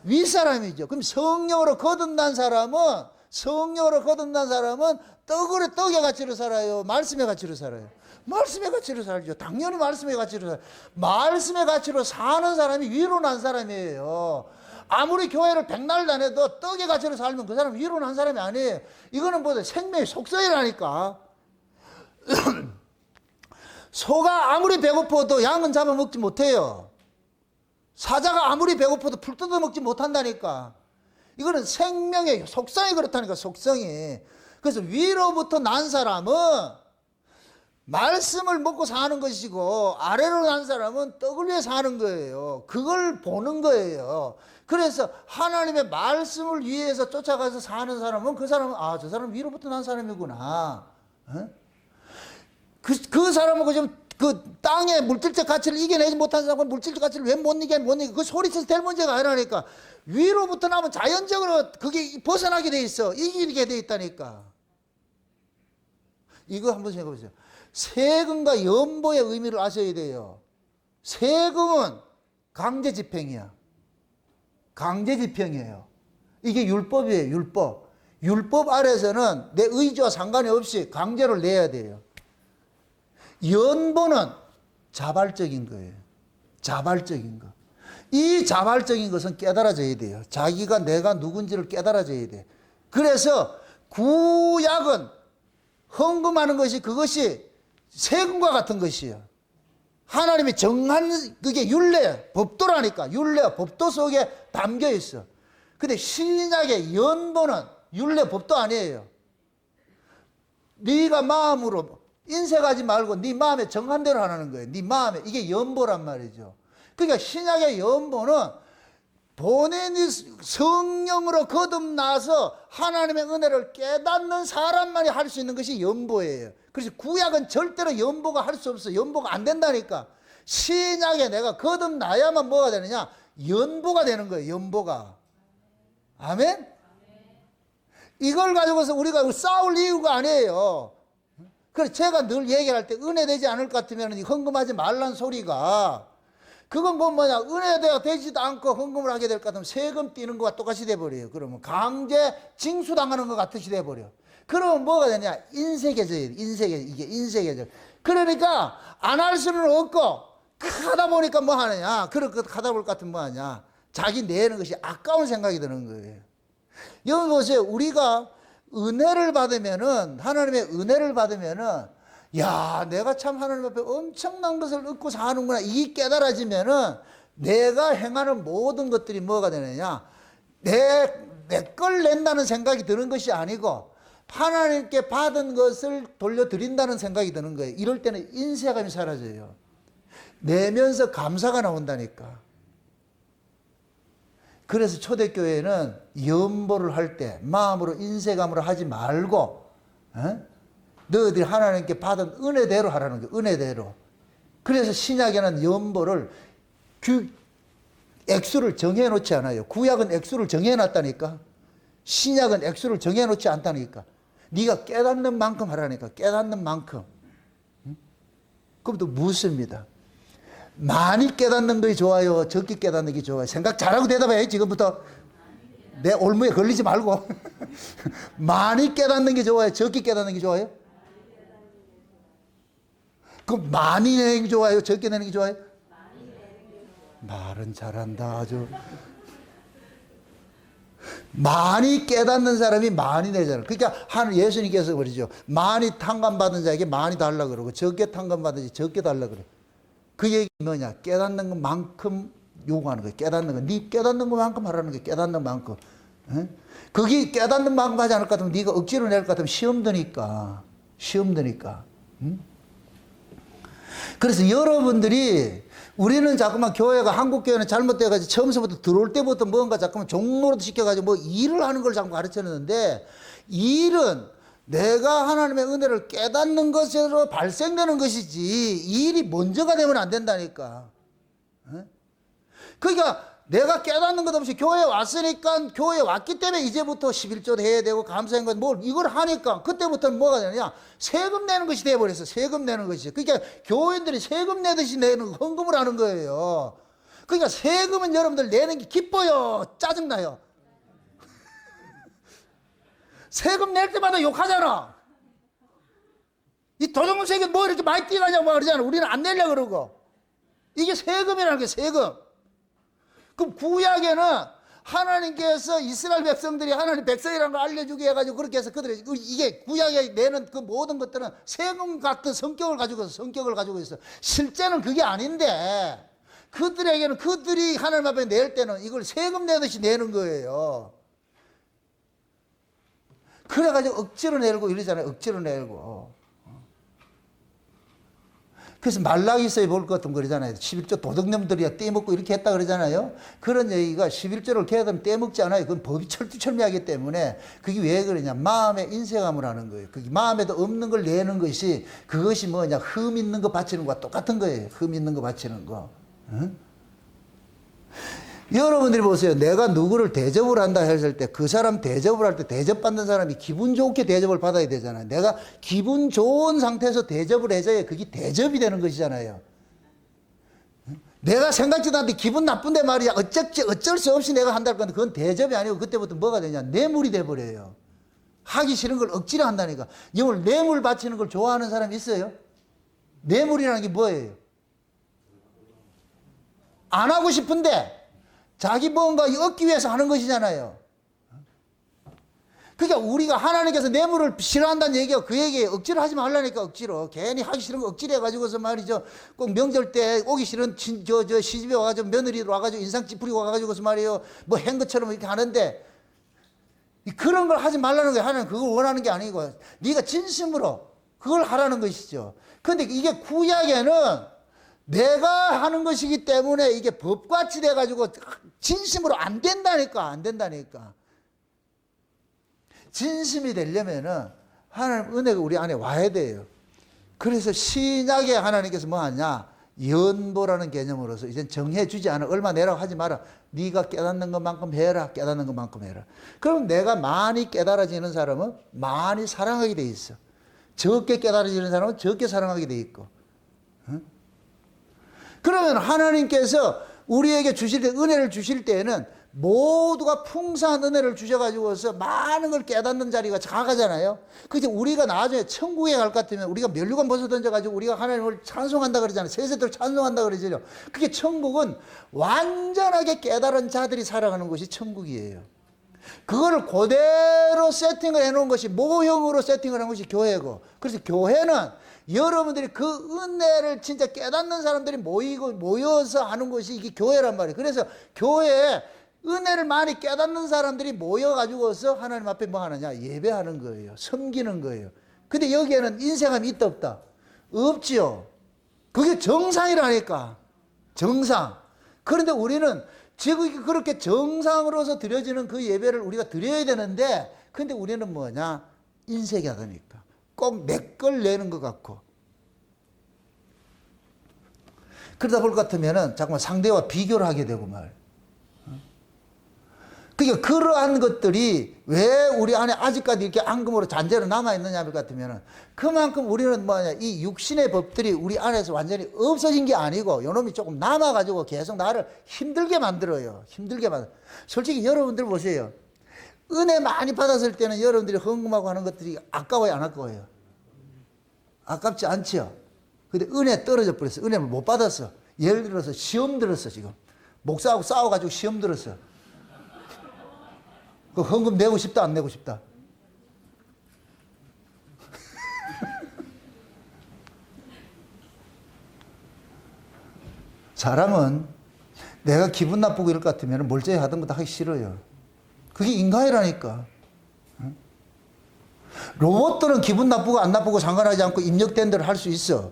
Speaker 1: 윗사람이죠. 그럼 성령으로 거듭난 사람은 떡의 가치로 살아요? 말씀의 가치로 살아요? 말씀의 가치로 살죠. 당연히 말씀의 가치로 살아요. 말씀의 가치로 사는 사람이 위로 난 사람이에요. 아무리 교회를 백날 다녀도 떡의 가치로 살면 그 사람 위로 난 사람이 아니에요. 이거는 뭐다? 생명의 속성이라니까. 소가 아무리 배고파도 양은 잡아먹지 못해요. 사자가 아무리 배고파도 풀 뜯어먹지 못한다니까. 이거는 생명의 속성이 그렇다니까. 속성이. 그래서 위로부터 난 사람은 말씀을 먹고 사는 것이고 아래로 난 사람은 떡을 위해 사는 거예요. 그걸 보는 거예요. 그래서 하나님의 말씀을 위해서 쫓아가서 사는 사람은 그 사람은 저 사람은 위로부터 난 사람이구나. 그 사람하고 지금 그 땅의 물질적 가치를 이겨내지 못한 사람은 물질적 가치를 왜 못 이겨? 그 소리쳐서 될 문제가 아니라니까. 위로부터 나면 자연적으로 그게 벗어나게 돼 있어. 이기게 돼 있다니까. 이거 한번 생각해 보세요. 세금과 연보의 의미를 아셔야 돼요. 세금은 강제 집행이야. 강제 집행이에요. 이게 율법이에요. 율법. 율법 아래서는 내 의지와 상관이 없이 강제로 내야 돼요. 연보는 자발적인 거예요. 자발적인 거. 이 자발적인 것은 깨달아져야 돼요. 자기가 내가 누군지를 깨달아져야 돼. 그래서 구약은 헌금하는 것이 그것이 세금과 같은 것이에요. 하나님이 정한 그게 율례, 법도라니까. 율례, 법도 속에 담겨 있어. 근데 신약의 연보는 율례, 법도 아니에요. 네가 마음으로 인색하지 말고 네 마음에 정한 대로 하라는 거예요. 네 마음에. 이게 연보란 말이죠. 그러니까 신약의 연보는 본인이 성령으로 거듭나서 하나님의 은혜를 깨닫는 사람만이 할 수 있는 것이 연보예요. 그래서 구약은 절대로 연보가 할 수 없어. 연보가 안 된다니까. 신약에 내가 거듭나야만 뭐가 되느냐? 연보가 되는 거예요. 연보가. 아멘? 이걸 가지고서 우리가 싸울 이유가 아니에요. 그래서 제가 늘 얘기할 때 은혜 되지 않을 것 같으면 헌금하지 말란 소리가 그건 뭐냐? 은혜가 되지도 않고 헌금을 하게 될 것 같으면 세금 떼는 것과 똑같이 돼버려요. 그러면 강제 징수당하는 것 같이 돼버려. 그러면 뭐가 되냐? 인색해져요. 이게 인색해져. 그러니까 안 할 수는 없고 하다 보니까 뭐 하느냐? 그렇게 하다 볼 것 같으면 뭐 하냐? 자기 내는 것이 아까운 생각이 드는 거예요. 여기 보세요. 우리가 은혜를 받으면은, 하나님의 은혜를 받으면은, 야, 내가 참 하나님 앞에 엄청난 것을 얻고 사는구나. 이 깨달아지면은, 내가 행하는 모든 것들이 뭐가 되느냐? 내 걸 낸다는 생각이 드는 것이 아니고, 하나님께 받은 것을 돌려드린다는 생각이 드는 거예요. 이럴 때는 인색함이 사라져요. 내면서 감사가 나온다니까. 그래서 초대교회는 연보를 할 때 마음으로 인색함으로 하지 말고 너희들이 하나님께 받은 은혜대로 하라는 거예요. 은혜대로. 그래서 신약에는 연보를 액수를 정해놓지 않아요. 구약은 액수를 정해놨다니까. 신약은 액수를 정해놓지 않다니까. 네가 깨닫는 만큼 하라니까. 깨닫는 만큼. 그럼 또 묻습니다. 많이 깨닫는 것이 좋아요? 적게 깨닫는 게 좋아요? 생각 잘하고 대답해. 지금부터 내 올무에 걸리지 말고. 많이 깨닫는 게 좋아요? 적게 깨닫는 게 좋아요? 그럼 많이 내는 게 좋아요? 적게 내는 게 좋아요? 말은 잘한다 아주. 많이 깨닫는 사람이 많이 내잖아요. 그러니까 예수님께서 그러죠. 많이 탕감받은 자에게 많이 달라 그러고 적게 탕감받은 자에게 적게 달라 그래요. 그 얘기 뭐냐? 깨닫는 것만큼 요구하는 거예요. 깨닫는 거. 네 깨닫는 것만큼 하라는 거예요. 깨닫는 만큼. 거기 깨닫는 만큼 하지 않을 것 같으면 네가 억지로 낼 것 같으면 시험 드니까. 시험 드니까. 그래서 여러분들이 우리는 자꾸만 교회가 한국 교회는 잘못돼가지고 처음부터 들어올 때부터 뭔가 자꾸만 종로로 시켜가지고 뭐 일을 하는 걸 자꾸 가르쳤는데 일은 내가 하나님의 은혜를 깨닫는 것으로 발생되는 것이지 일이 먼저가 되면 안 된다니까. 그러니까 내가 깨닫는 것 없이 교회에 왔으니까 교회에 왔기 때문에 이제부터 11조 해야 되고 감사한 것 뭐 이걸 하니까 그때부터는 뭐가 되느냐? 세금 내는 것이 돼버렸어. 세금 내는 것이. 그러니까 교인들이 세금 내듯이 내는 헌금을 하는 거예요. 그러니까 세금은 여러분들 내는 게 기뻐요? 짜증나요? 세금 낼 때마다 욕하잖아. 이 도둑놈 세금 뭐 이렇게 많이 띄어가냐고 그러잖아. 우리는 안 내려고 그러고. 이게 세금이라는 게 세금. 그럼 구약에는 하나님께서 이스라엘 백성들이 하나님 백성이라는 걸 알려주게 해가지고 그렇게 해서 그들이 이게 구약에 내는 그 모든 것들은 세금 같은 성격을 가지고 있어. 실제는 그게 아닌데 그들에게는 그들이 하나님 앞에 낼 때는 이걸 세금 내듯이 내는 거예요. 그래가지고 억지로 내고 이러잖아요. 억지로 내고. 그래서 말라기서에 볼 것 같으면 그러잖아요. 11조 도둑놈들이야 떼먹고 이렇게 했다 그러잖아요. 그런 얘기가 11조를 개하면 떼먹지 않아요. 그건 법이 철두철미하기 때문에 그게 왜 그러냐. 마음에 인색함을 하는 거예요. 그게 마음에도 없는 걸 내는 것이 그것이 뭐냐. 흠 있는 거 바치는 거와 똑같은 거예요. 흠 있는 거 바치는 거. 응? 여러분들이 보세요. 내가 누구를 대접을 한다 했을 때 그 사람 대접을 할 때 대접받는 사람이 기분 좋게 대접을 받아야 되잖아요. 내가 기분 좋은 상태에서 대접을 해줘야 그게 대접이 되는 것이잖아요. 내가 생각지도 않는데 기분 나쁜데 말이야. 어쩔 수 없이 내가 한다는 건데 그건 대접이 아니고 그때부터 뭐가 되냐. 뇌물이 돼버려요. 하기 싫은 걸 억지로 한다니까. 이걸 뇌물 바치는 걸 좋아하는 사람이 있어요? 뇌물이라는 게 뭐예요? 안 하고 싶은데 자기 뭔가 얻기 위해서 하는 것이잖아요. 그러니까 우리가 하나님께서 뇌물을 싫어한다는 얘기가 그 얘기예요. 억지로 하지 말라니까 억지로. 괜히 하기 싫은 거 억지로 해가지고서 말이죠. 꼭 명절 때 오기 싫은 시집에 와가지고 며느리 와가지고 인상 찌푸리고 와가지고서 말이에요. 뭐 한 것처럼 이렇게 하는데 그런 걸 하지 말라는 거예요. 하나님 그걸 원하는 게 아니고 네가 진심으로 그걸 하라는 것이죠. 그런데 이게 구약에는 내가 하는 것이기 때문에 이게 법같이 돼가지고 진심으로 안 된다니까. 진심이 되려면은 하나님 은혜가 우리 안에 와야 돼요. 그래서 신약에 하나님께서 뭐 하냐? 연보라는 개념으로서 이제 정해주지 않아. 얼마 내라고 하지 마라. 네가 깨닫는 것만큼 해라. 깨닫는 것만큼 해라. 그럼 내가 많이 깨달아지는 사람은 많이 사랑하게 돼 있어. 적게 깨달아지는 사람은 적게 사랑하게 돼 있고. 그러면 하나님께서 우리에게 주실 때, 은혜를 주실 때에는 모두가 풍성한 은혜를 주셔가지고서 많은 걸 깨닫는 자리가 가가잖아요. 그래서 우리가 나중에 천국에 갈 것 같으면 우리가 면류관 벗어던져가지고 우리가 하나님을 찬송한다 그러잖아요. 세세토를 찬송한다 그러잖아요. 그게 천국은 완전하게 깨달은 자들이 살아가는 곳이 천국이에요. 그거를 그대로 세팅을 해놓은 것이 모형으로 세팅을 한 것이 교회고, 그래서 교회는 여러분들이 그 은혜를 진짜 깨닫는 사람들이 모여서 하는 것이 이게 교회란 말이에요. 그래서 교회에 은혜를 많이 깨닫는 사람들이 모여가지고서 하나님 앞에 뭐 하느냐? 예배하는 거예요. 섬기는 거예요. 근데 여기에는 인생함이 있다 없다? 없지요. 그게 정상이라니까. 정상. 그런데 우리는 지금 그렇게 정상으로서 드려지는 그 예배를 우리가 드려야 되는데, 근데 우리는 뭐냐? 인색이 하다니까. 꼭 내 걸 내는 것 같고. 그러다 볼 것 같으면은 잠깐만 상대와 비교를 하게 되고 말. 그러니까 그러한 것들이 왜 우리 안에 아직까지 이렇게 앙금으로 잔재로 남아있느냐 할 것 같으면은 그만큼 우리는 뭐냐, 이 육신의 법들이 우리 안에서 완전히 없어진 게 아니고 요놈이 조금 남아가지고 계속 나를 힘들게 만들어요. 힘들게 만들어요. 솔직히 여러분들 보세요. 은혜 많이 받았을 때는 여러분들이 헌금하고 하는 것들이 아까워요, 안 아까워요? 아깝지 않죠? 근데 은혜 떨어져 버렸어. 은혜를 못 받았어. 예를 들어서 시험 들었어, 지금. 목사하고 싸워가지고 시험 들었어. 그 헌금 내고 싶다, 안 내고 싶다? 사람은 내가 기분 나쁘고 이럴 것 같으면 멀쩡히 하던 거 다 하기 싫어요. 그게 인간이라니까. 로봇들은 기분 나쁘고 안 나쁘고 상관하지 않고 입력된 대로 할 수 있어.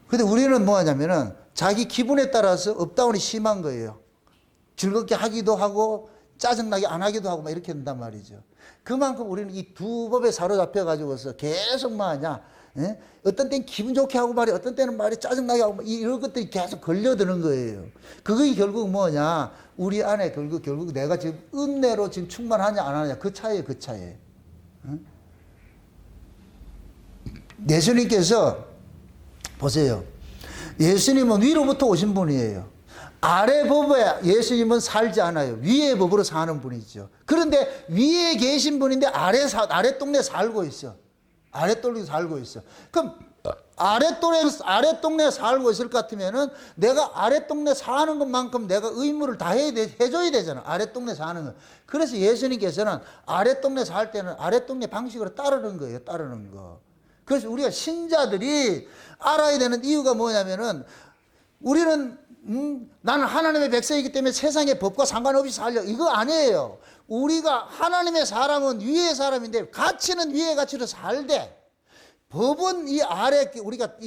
Speaker 1: 근데 우리는 뭐 하냐면은 자기 기분에 따라서 업다운이 심한 거예요. 즐겁게 하기도 하고 짜증나게 안 하기도 하고 막 이렇게 된단 말이죠. 그만큼 우리는 이 두 법에 사로잡혀 가지고서 계속 뭐 하냐, 예? 어떤 때는 기분 좋게 하고 말이, 어떤 때는 말이 짜증나게 하고 이런 것들이 계속 걸려드는 거예요. 그게 결국 뭐냐, 우리 안에 결국 내가 지금 은혜로 지금 충만하냐 안 하냐 그 차이에요, 그 차이에요. 응? 예수님께서 보세요. 예수님은 위로부터 오신 분이에요. 아래 법에 예수님은 살지 않아요. 위의 법으로 사는 분이죠. 그런데 위에 계신 분인데 아래 동네 살고 있어. 아래 동네 살고 있어. 그럼 아래 동네 살고 있을 것 같으면은 내가 아래 동네 사는 것만큼 내가 의무를 다 해줘야 되잖아. 아래 동네 사는 거. 그래서 예수님께서는 아래 동네 살 때는 아래 동네 방식으로 따르는 거예요. 따르는 거. 그래서 우리가 신자들이 알아야 되는 이유가 뭐냐면은 우리는 나는 하나님의 백성이기 때문에 세상의 법과 상관없이 살려. 이거 아니에요. 우리가 하나님의 사람은 위의 사람인데 가치는 위의 가치로 살되 법은 이 아래 우리가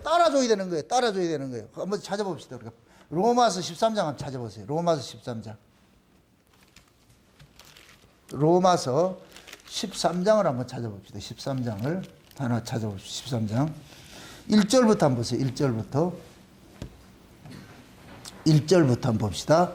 Speaker 1: 따라줘야 되는 거예요. 따라줘야 되는 거예요. 한번 찾아봅시다. 우리가 로마서 13장 한번 찾아보세요. 로마서 13장. 로마서 13장을 한번 찾아봅시다. 13장을 하나 찾아봅시다. 13장. 1절부터 한번 보세요. 1절부터 한번 봅시다.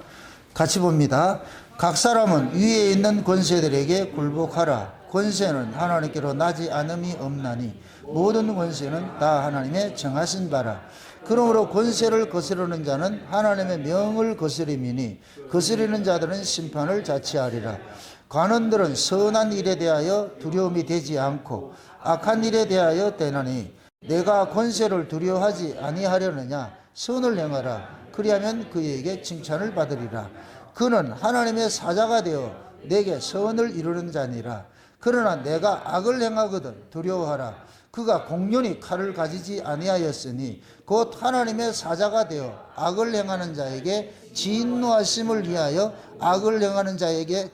Speaker 1: 같이 봅니다. 각 사람은 위에 있는 권세들에게 굴복하라. 권세는 하나님께로 나지 않음이 없나니 모든 권세는 다 하나님의 정하신 바라. 그러므로 권세를 거스르는 자는 하나님의 명을 거스림이니 거스리는 자들은 심판을 자취하리라. 관원들은 선한 일에 대하여 두려움이 되지 않고 악한 일에 대하여 되나니 내가 권세를 두려워하지 아니하려느냐. 선을 행하라. 그리하면 그에게 칭찬을 받으리라. 그는 하나님의 사자가 되어 내게 선을 이루는 자니라. 그러나 내가 악을 행하거든 두려워하라. 그가 공연히 칼을 가지지 아니하였으니 곧 하나님의 사자가 되어 악을 행하는 자에게 진노하심을 위하여 악을 행하는 자에게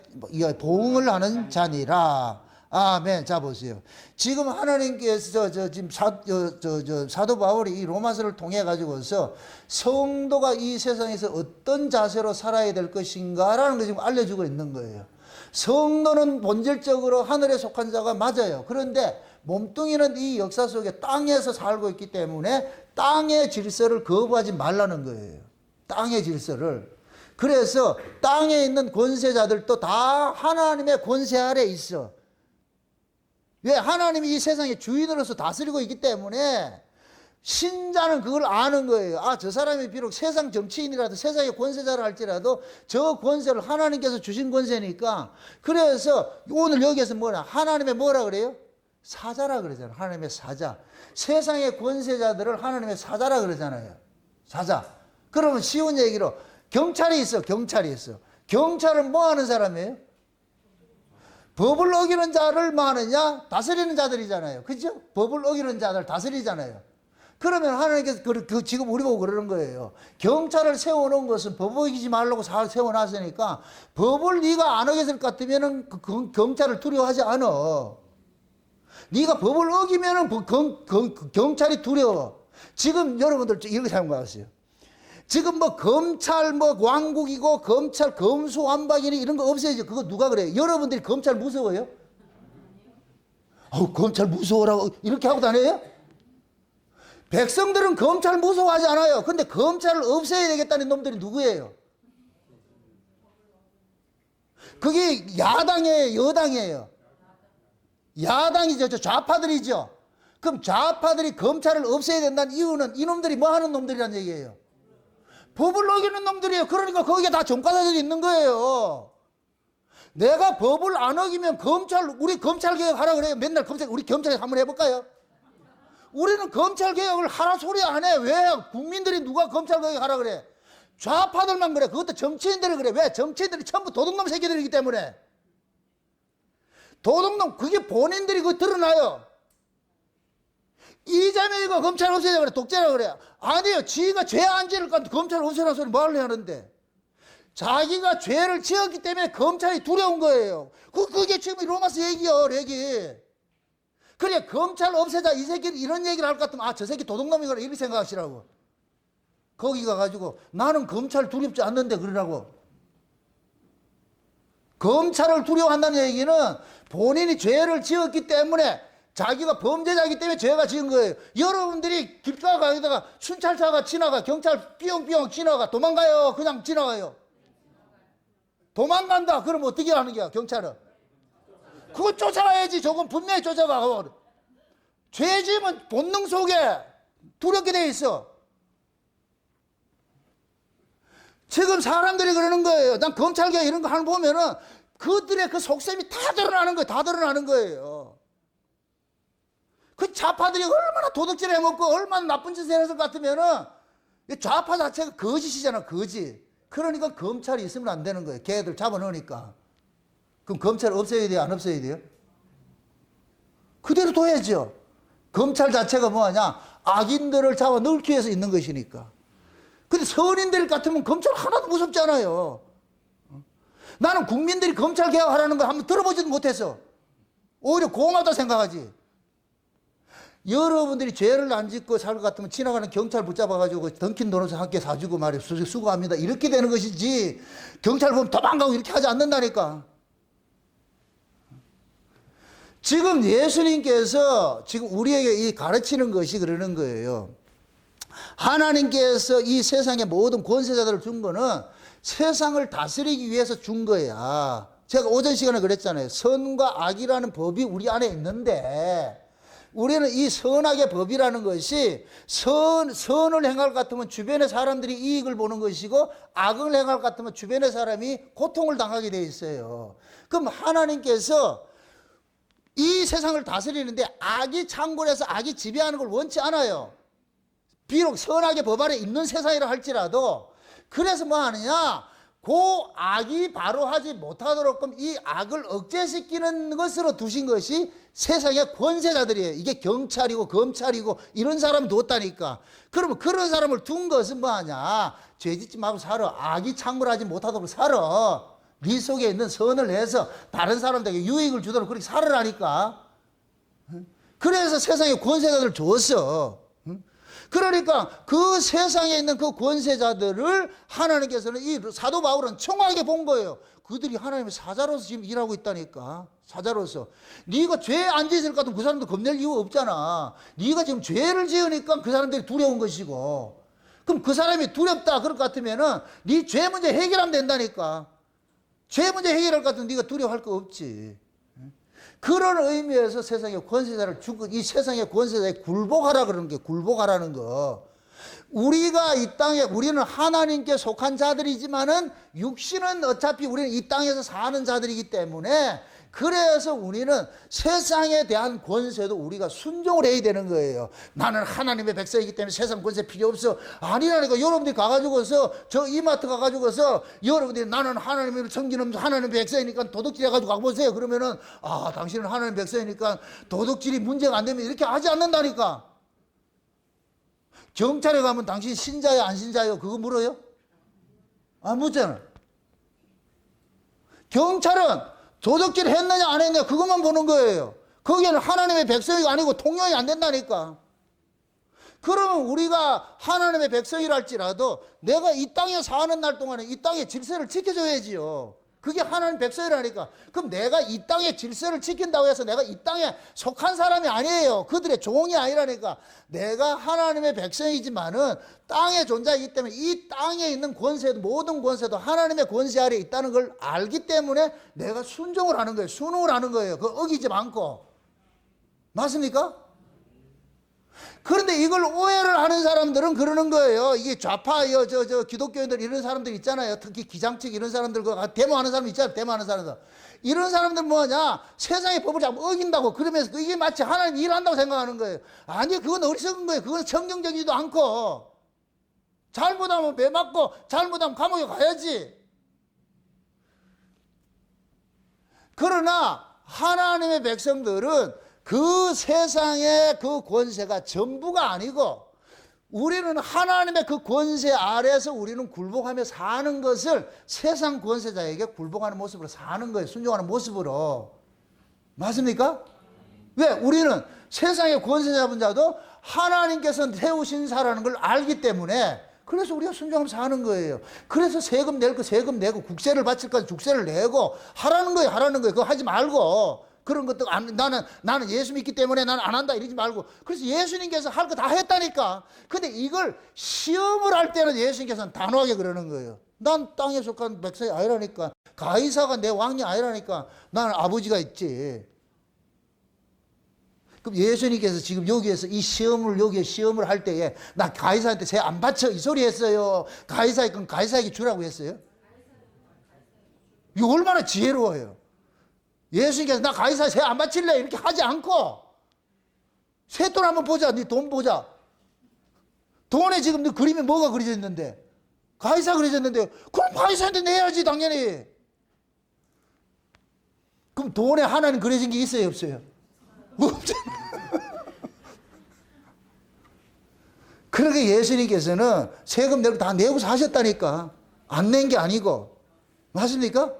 Speaker 1: 보응을 하는 자니라. 아멘. 자 보세요. 지금 하나님께서 지금 사도 바울이 이 로마서를 통해 가지고서 성도가 이 세상에서 어떤 자세로 살아야 될 것인가라는 걸 지금 알려주고 있는 거예요. 성도는 본질적으로 하늘에 속한 자가 맞아요. 그런데 몸뚱이는 이 역사 속에 땅에서 살고 있기 때문에 땅의 질서를 거부하지 말라는 거예요. 땅의 질서를. 그래서 땅에 있는 권세자들도 다 하나님의 권세 아래 있어. 왜? 하나님이 이 세상의 주인으로서 다스리고 있기 때문에 신자는 그걸 아는 거예요. 아, 저 사람이 비록 세상 정치인이라도 세상의 권세자를 할지라도 저 권세를 하나님께서 주신 권세니까. 그래서 오늘 여기에서 뭐냐, 하나님의 뭐라 그래요? 사자라 그러잖아요. 하나님의 사자. 세상의 권세자들을 하나님의 사자라 그러잖아요. 사자. 그러면 쉬운 얘기로 경찰이 있어. 경찰이 있어. 경찰은 뭐 하는 사람이에요? 법을 어기는 자를 뭐 하느냐? 다스리는 자들이잖아요. 그죠? 법을 어기는 자들 다스리잖아요. 그러면 하나님께서 지금 우리 보고 그러는 거예요. 경찰을 세워놓은 것은 법 어기지 말라고 세워놨으니까 법을 네가 안 어겼을 것 같으면 그 경찰을 두려워하지 않아. 네가 법을 어기면 경찰이 두려워. 지금 여러분들 이렇게 생각하세요. 지금 뭐 검찰 뭐 왕국이고 검찰 검수완박이니 이런 거 없애야죠. 그거 누가 그래요? 여러분들이 검찰 무서워요? 검찰 무서워라고 이렇게 하고 다녀요? 백성들은 검찰 무서워하지 않아요. 근데 검찰을 없애야 되겠다는 놈들이 누구예요? 그게 야당이에요, 여당이에요? 야당이죠. 저 좌파들이죠. 그럼 좌파들이 검찰을 없애야 된다는 이유는 이놈들이 뭐 하는 놈들이란 얘기예요? 법을 어기는 놈들이에요. 그러니까 거기에 다 전과자들이 있는 거예요. 내가 법을 안 어기면 우리 검찰 개혁하라 그래요. 맨날 우리 검찰 한번 해볼까요? 우리는 검찰 개혁을 하라 소리 안 해. 왜? 국민들이 누가 검찰 개혁하라 그래? 좌파들만 그래. 그것도 정치인들이 그래. 왜? 정치인들이 전부 도둑놈 새끼들이기 때문에. 도둑놈, 그게 본인들이 그거 드러나요. 이재명이가 검찰 없애자 그래. 독재라 그래. 아니에요. 지가 죄 안 지을 것 같아. 검찰 없애라 소리 말을 해야 하는데. 자기가 죄를 지었기 때문에 검찰이 두려운 거예요. 그게 지금 로마서 얘기요, 얘기. 그래, 검찰 없애자. 이 새끼는 이런 얘기를 할 것 같으면, 저 새끼 도둑놈이구나. 이렇게 생각하시라고. 거기 가가지고, 나는 검찰 두렵지 않는데, 그러라고. 검찰을 두려워한다는 얘기는 본인이 죄를 지었기 때문에 자기가 범죄자이기 때문에 죄가 지은 거예요. 여러분들이 길가 가다가 순찰차가 지나가, 경찰 삐용삐용 지나가, 도망가요. 그냥 지나가요. 도망간다. 그럼 어떻게 하는 거야, 경찰은? 그거 쫓아가야지. 조금 분명히 쫓아가. 죄 지으면 본능 속에 두렵게 돼 있어. 지금 사람들이 그러는 거예요. 난 검찰개혁 이런 거 하는 거 보면은 그들의 그 속셈이 다 드러나는 거예요. 다 드러나는 거예요. 그 좌파들이 얼마나 도둑질 해먹고 얼마나 나쁜 짓을 했을 것 같으면은 좌파 자체가 거짓이잖아, 거짓. 그러니까 검찰이 있으면 안 되는 거예요. 걔들 잡아넣으니까. 그럼 검찰 없애야 돼요? 안 없애야 돼요? 그대로 둬야죠. 검찰 자체가 뭐하냐? 악인들을 잡아 넣기 위해서 있는 것이니까. 근데 선인들 같으면 검찰 하나도 무섭지 않아요. 나는 국민들이 검찰 개혁하라는 걸 한번 들어보지도 못했어. 오히려 고맙다 생각하지. 여러분들이 죄를 안 짓고 살 것 같으면 지나가는 경찰 붙잡아가지고 던킨 도넛을 함께 사주고 말이야. 수고합니다. 이렇게 되는 것이지. 경찰 보면 도망가고 이렇게 하지 않는다니까. 지금 예수님께서 지금 우리에게 이 가르치는 것이 그러는 거예요. 하나님께서 이 세상의 모든 권세자들을 준 거는 세상을 다스리기 위해서 준 거야. 제가 오전 시간에 그랬잖아요. 선과 악이라는 법이 우리 안에 있는데 우리는 이 선악의 법이라는 것이 선을 행할 것 같으면 주변의 사람들이 이익을 보는 것이고 악을 행할 것 같으면 주변의 사람이 고통을 당하게 돼 있어요. 그럼 하나님께서 이 세상을 다스리는데 악이 창궐해서 악이 지배하는 걸 원치 않아요. 비록 선악의 법 아래 있는 세상이라 할지라도 그래서 뭐 하느냐? 그 악이 바로 하지 못하도록 이 악을 억제시키는 것으로 두신 것이 세상의 권세자들이에요. 이게 경찰이고 검찰이고 이런 사람 뒀다니까. 그러면 그런 사람을 둔 것은 뭐 하냐? 죄 짓지 말고 살아. 악이 창궐하지 못하도록 살아. 네 속에 있는 선을 내서 다른 사람들에게 유익을 주도록 그렇게 살아라니까. 그래서 세상에 권세자들을 줬어. 그러니까 그 세상에 있는 그 권세자들을 하나님께서는 이 사도 바울은 청하게 본 거예요. 그들이 하나님의 사자로서 지금 일하고 있다니까. 사자로서. 네가 죄 안 지을 것 같으면 그 사람도 겁낼 이유 없잖아. 네가 지금 죄를 지으니까 그 사람들이 두려운 것이고. 그럼 그 사람이 두렵다 그럴 것 같으면은 네 죄 문제 해결하면 된다니까. 죄 문제 해결할 것 같으면 네가 두려워할 거 없지. 그런 의미에서 세상의 권세자를 주고 이 세상의 권세자에 굴복하라 그러는 게 굴복하라는 거. 우리가 이 땅에 우리는 하나님께 속한 자들이지만은 육신은 어차피 우리는 이 땅에서 사는 자들이기 때문에 그래서 우리는 세상에 대한 권세도 우리가 순종을 해야 되는 거예요. 나는 하나님의 백성이기 때문에 세상 권세 필요 없어. 아니라니까. 여러분들이 가가지고서 저 이마트 가가지고서 여러분들이 나는 하나님을 섬기는 하나님의 백성이니까 도둑질 해가지고 가보세요. 그러면은 아 당신은 하나님의 백성이니까 도둑질이 문제가 안 되면 이렇게 하지 않는다니까. 경찰에 가면 당신 신자예요 안 신자예요 그거 물어요? 안 묻잖아. 경찰은 도둑질 했느냐 안 했느냐 그것만 보는 거예요. 거기에는 하나님의 백성이 아니고 통용이 안 된다니까. 그러면 우리가 하나님의 백성이랄지라도 내가 이 땅에 사는 날 동안에 이 땅의 질서를 지켜줘야지요. 그게 하나님 백성이라니까. 그럼 내가 이 땅의 질서를 지킨다고 해서 내가 이 땅에 속한 사람이 아니에요. 그들의 종이 아니라니까. 내가 하나님의 백성이지만은 땅에 존재하기 때문에 이 땅에 있는 권세도 모든 권세도 하나님의 권세 아래에 있다는 걸 알기 때문에 내가 순종을 하는 거예요. 순응을 하는 거예요. 그 어기지 않고. 맞습니까? 그런데 이걸 오해를 하는 사람들은 그러는 거예요. 이게 좌파, 기독교인들 이런 사람들 있잖아요. 특히 기장측 이런 사람들, 데모하는 사람 있잖아요. 데모하는 사람들. 이런 사람들 뭐냐? 세상의 법을 자꾸 어긴다고 그러면서 이게 마치 하나님 일한다고 생각하는 거예요. 아니, 그건 어리석은 거예요. 그건 성경적이지도 않고. 잘못하면 매 맞고, 잘못하면 감옥에 가야지. 그러나 하나님의 백성들은 그 세상의 그 권세가 전부가 아니고 우리는 하나님의 그 권세 아래에서 우리는 굴복하며 사는 것을 세상 권세자에게 굴복하는 모습으로 사는 거예요. 순종하는 모습으로. 맞습니까? 왜? 우리는 세상의 권세 잡은 자도 하나님께서 세우신 자라는 걸 알기 때문에 그래서 우리가 순종하면서 사는 거예요. 그래서 세금 낼 거 세금 내고 국세를 바칠 거 국세를 내고 하라는 거예요. 하라는 거예요. 그거 하지 말고 그런 것도 나는 예수 믿기 때문에 나는 안 한다 이러지 말고. 그래서 예수님께서 할 거 다 했다니까. 근데 이걸 시험을 할 때는 예수님께서는 단호하게 그러는 거예요. 난 땅에 속한 백성이 아니라니까. 가이사가 내 왕이 아니라니까. 나는 아버지가 있지. 그럼 예수님께서 지금 여기에서 이 시험을 여기에 시험을 할 때에 나 가이사한테 세 안 바쳐 이 소리 했어요. 가이사에게 주라고 했어요. 이거 얼마나 지혜로워요. 예수님께서 나 가이사에 세 안 바칠래 이렇게 하지 않고 쇳돈 한번 보자. 네 돈 보자. 돈에 지금 네 그림에 뭐가 그려져 있는데 가이사 그려져 있는데 그럼 가이사한테 내야지 당연히. 그럼 돈에 하나님 그려진 게 있어요 없어요? 없잖아. 그러게 예수님께서는 세금 내고 다 내고 사셨다니까. 안 낸 게 아니고. 맞습니까?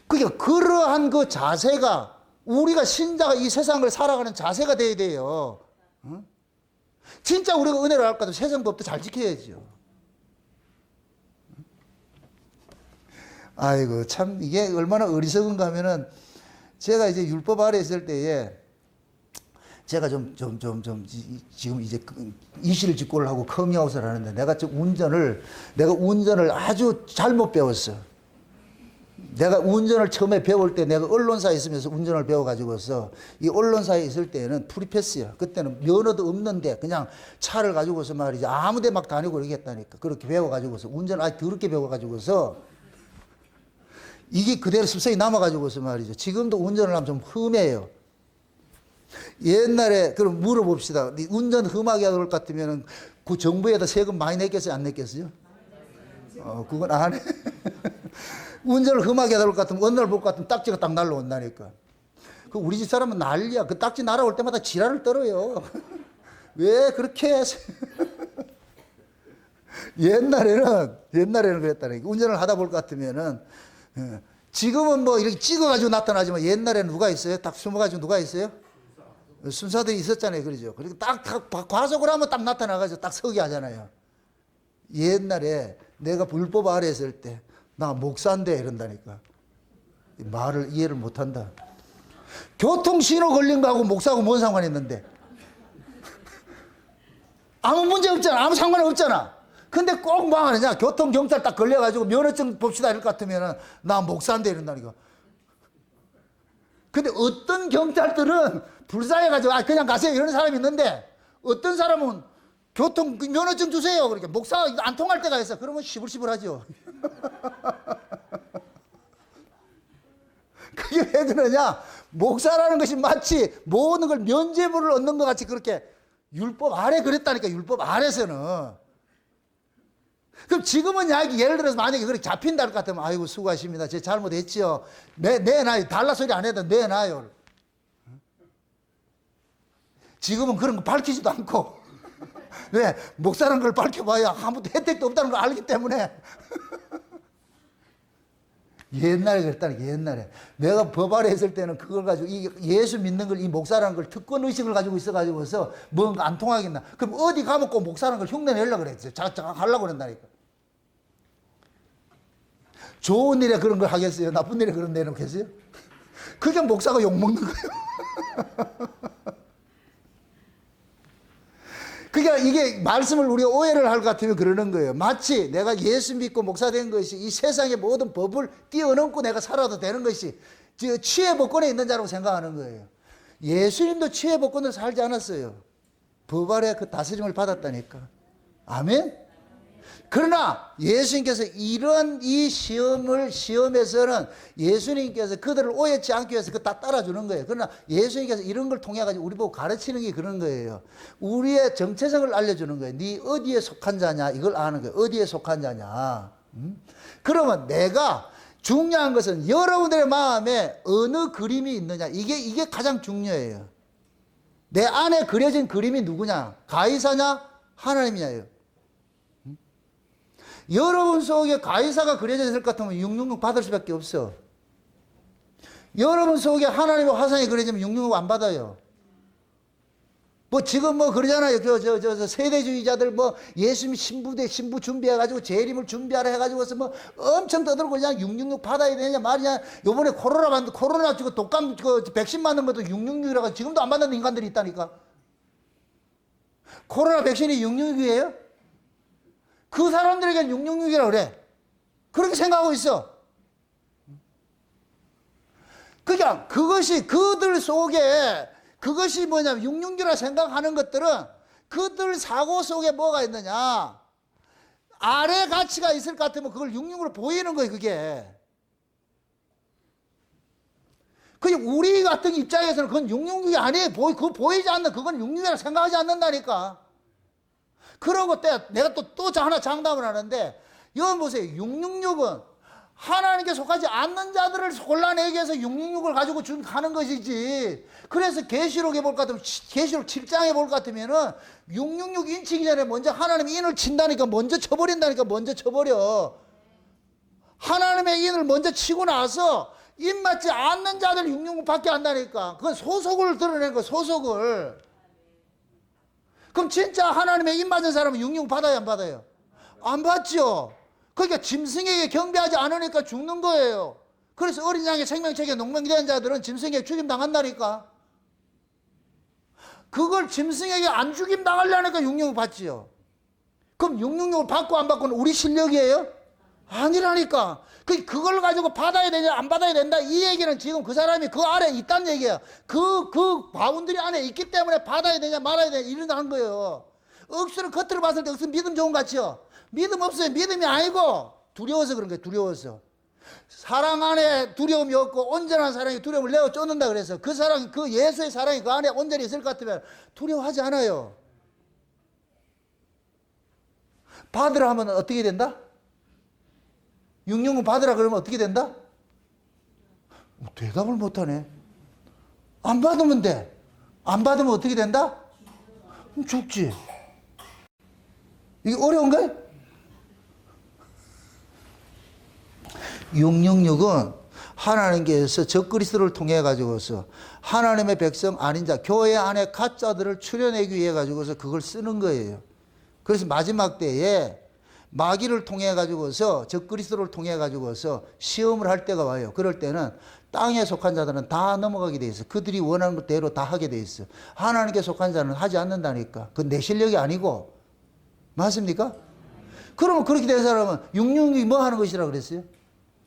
Speaker 1: 그러니까 그러한 그 자세가 우리가 신자가 이 세상을 살아가는 자세가 돼야 돼요. 진짜 우리가 은혜를 할 것 같으면 세상 법도 잘 지켜야죠. 아이고 참 이게 얼마나 어리석은가 하면은 제가 이제 율법 아래 있을 때에 제가 지금 이제 이실 직고를 하고 커밍아웃을 하는데 내가 운전을 아주 잘못 배웠어. 내가 운전을 처음에 배울 때 내가 언론사에 있으면서 운전을 배워가지고서 이 언론사에 있을 때는 프리패스야. 그때는 면허도 없는데 그냥 차를 가지고서 말이지 아무 데 막 다니고 그러겠다니까. 그렇게 배워가지고서 운전 아주 더럽게 배워가지고서 이게 그대로 습성이 남아가지고서 말이죠. 지금도 운전을 하면 좀 흠해요. 옛날에 그럼 물어봅시다. 운전 흠하게 할 것 같으면 그 정부에다 세금 많이 냈겠어요? 안 냈겠어요? 그건 안 해. 운전을 흠하게 할 것 같으면 어느 날 볼 것 같으면 딱지가 딱 날라온다니까. 그 우리 집 사람은 난리야. 그 딱지 날아올 때마다 지랄을 떨어요. 왜 그렇게 옛날에는 그랬다니까. 운전을 하다 볼 것 같으면은 지금은 뭐 이렇게 찍어가지고 나타나지만 옛날에는 누가 있어요? 딱 숨어가지고 누가 있어요? 순사들이 있었잖아요. 그러죠. 그리고 딱 과속을 하면 딱 나타나가지고 딱 서게 하잖아요. 옛날에 내가 불법 아래 있을 때 나 목사인데 이런다니까. 말을 이해를 못한다. 교통신호 걸린 거하고 목사하고 뭔 상관이 있는데. 아무 문제 없잖아. 아무 상관 없잖아. 근데 꼭 뭐 하느냐. 교통경찰 딱 걸려가지고 면허증 봅시다 이럴 것 같으면 나 목사인데 이런다니까. 근데 어떤 경찰들은 불쌍해가지고 아 그냥 가세요 이런 사람이 있는데 어떤 사람은 교통 면허증 주세요. 그러니까 목사 안 통할 때가 있어. 그러면 시불시불하죠. 그게 왜 그러냐? 목사라는 것이 마치 모든 걸 면죄부를 얻는 것 같이 그렇게 율법 아래 그랬다니까. 율법 아래서는. 그럼 지금은 예를 들어서 만약에 그렇게 잡힌다 할 것 같으면 아이고 수고하십니다. 제 잘못했지요. 내놔요. 달라 소리 안 해도 내놔요. 지금은 그런 거 밝히지도 않고 왜? 목사라는 걸 밝혀봐야 아무도 혜택도 없다는 걸 알기 때문에 옛날에 그랬다니까. 옛날에 내가 법 아래 했을 때는 그걸 가지고 이 예수 믿는 걸 이 목사라는 걸 특권 의식을 가지고 있어가지고서 뭔가 안 통하겠나. 그럼 어디 가면 꼭 목사라는 걸 흉내 내려고 그랬어요. 자각 하려고 그런다니까. 좋은 일에 그런 걸 하겠어요? 나쁜 일에 그런 내놓겠어요? 그게 목사가 욕먹는 거예요. 그러니까 이게 말씀을 우리가 오해를 할 것 같으면 그러는 거예요. 마치 내가 예수 믿고 목사 된 것이 이 세상의 모든 법을 뛰어넘고 내가 살아도 되는 것이 치의 복권에 있는 자라고 생각하는 거예요. 예수님도 치의 복권으로 살지 않았어요. 법 아래 그 다스림을 받았다니까. 아멘? 그러나 예수님께서 이런 이 시험에서는 예수님께서 그들을 오해치 않기 위해서 그거 다 따라주는 거예요. 그러나 예수님께서 이런 걸 통해 가지고 우리 보고 가르치는 게 그런 거예요. 우리의 정체성을 알려주는 거예요. 네 어디에 속한 자냐 이걸 아는 거예요. 어디에 속한 자냐. 그러면 내가 중요한 것은 여러분들의 마음에 어느 그림이 있느냐. 이게 가장 중요해요. 내 안에 그려진 그림이 누구냐. 가이사냐 하나님이냐예요. 여러분 속에 가이사가 그려져 있을 것 같으면 666 받을 수밖에 없어. 여러분 속에 하나님의 화상이 그려지면 666 안 받아요. 뭐 지금 뭐 그러잖아요. 세대주의자들 뭐 예수님 신부 준비해가지고 재림을 준비하라 해가지고서 뭐 엄청 떠들고 그냥 666 받아야 되냐 말이냐. 요번에 코로나 주고 독감 백신 맞는 것도 666이라고 지금도 안 받는 인간들이 있다니까. 코로나 백신이 666이에요? 그 사람들에게는 666이라고 그래. 그렇게 생각하고 있어. 그러니까 그것이 그들 속에 그것이 뭐냐면 666이라 생각하는 것들은 그들 사고 속에 뭐가 있느냐. 아래 가치가 있을 것 같으면 그걸 666으로 보이는 거예요. 그게. 우리 같은 입장에서는 그건 666이 아니에요. 그거 보이지 않는 그건 666이라 생각하지 않는다니까. 그러고 내가 또 하나 장담을 하는데, 여기 보세요. 666은 하나님께 속하지 않는 자들을 골라내기 위해서 666을 가지고 하는 것이지. 그래서 계시록에 볼 것 같으면, 계시록 7장에 볼 것 같으면은 666 인치기 전에 먼저 하나님의 인을 친다니까, 먼저 쳐버린다니까, 먼저 쳐버려. 하나님의 인을 먼저 치고 나서 인 맞지 않는 자들 666 받게 한다니까. 그건 소속을 드러내는 거야, 소속을. 그럼 진짜 하나님의 입 맞은 사람은 666 받아요, 안 받아요? 안 받죠. 그러니까 짐승에게 경배하지 않으니까 죽는 거예요. 그래서 어린 양의 생명책에 농명된 자들은 짐승에게 죽임 당한다니까. 그걸 짐승에게 안 죽임 당하려니까 666 받지요. 그럼 666을 받고 안 받고는 우리 실력이에요? 아니라니까. 그걸 가지고 받아야 되냐 안 받아야 된다 이 얘기는 지금 그 사람이 그 아래에 있다는 얘기야. 그 바운드리 안에 있기 때문에 받아야 되냐 말아야 되냐 이런다는 거예요. 억수로 겉으로 봤을 때 억수로 믿음 좋은 것 같죠. 믿음 없어요. 믿음이 아니고 두려워서 그런 거예요. 두려워서. 사랑 안에 두려움이 없고 온전한 사랑이 두려움을 내어 쫓는다 그래서 그 사랑, 그 예수의 사랑이 그 안에 온전히 있을 것 같으면 두려워하지 않아요. 받으라 하면 어떻게 된다? 666 받으라 그러면 어떻게 된다? 대답을 못하네. 안 받으면 돼. 안 받으면 어떻게 된다? 죽지. 이게 어려운가요? 666은 하나님께서 적그리스도를 통해 가지고서 하나님의 백성 아닌 자, 교회 안에 가짜들을 추려내기 위해 가지고서 그걸 쓰는 거예요. 그래서 마지막 때에 마귀를 통해 가지고서 적그리스도를 통해 가지고서 시험을 할 때가 와요. 그럴 때는 땅에 속한 자들은 다 넘어가게 돼 있어. 그들이 원하는 대로 다 하게 돼 있어. 하나님께 속한 자는 하지 않는다니까. 그건 내 실력이 아니고. 맞습니까? 그러면 그렇게 된 사람은 666이 뭐 하는 것이라 그랬어요?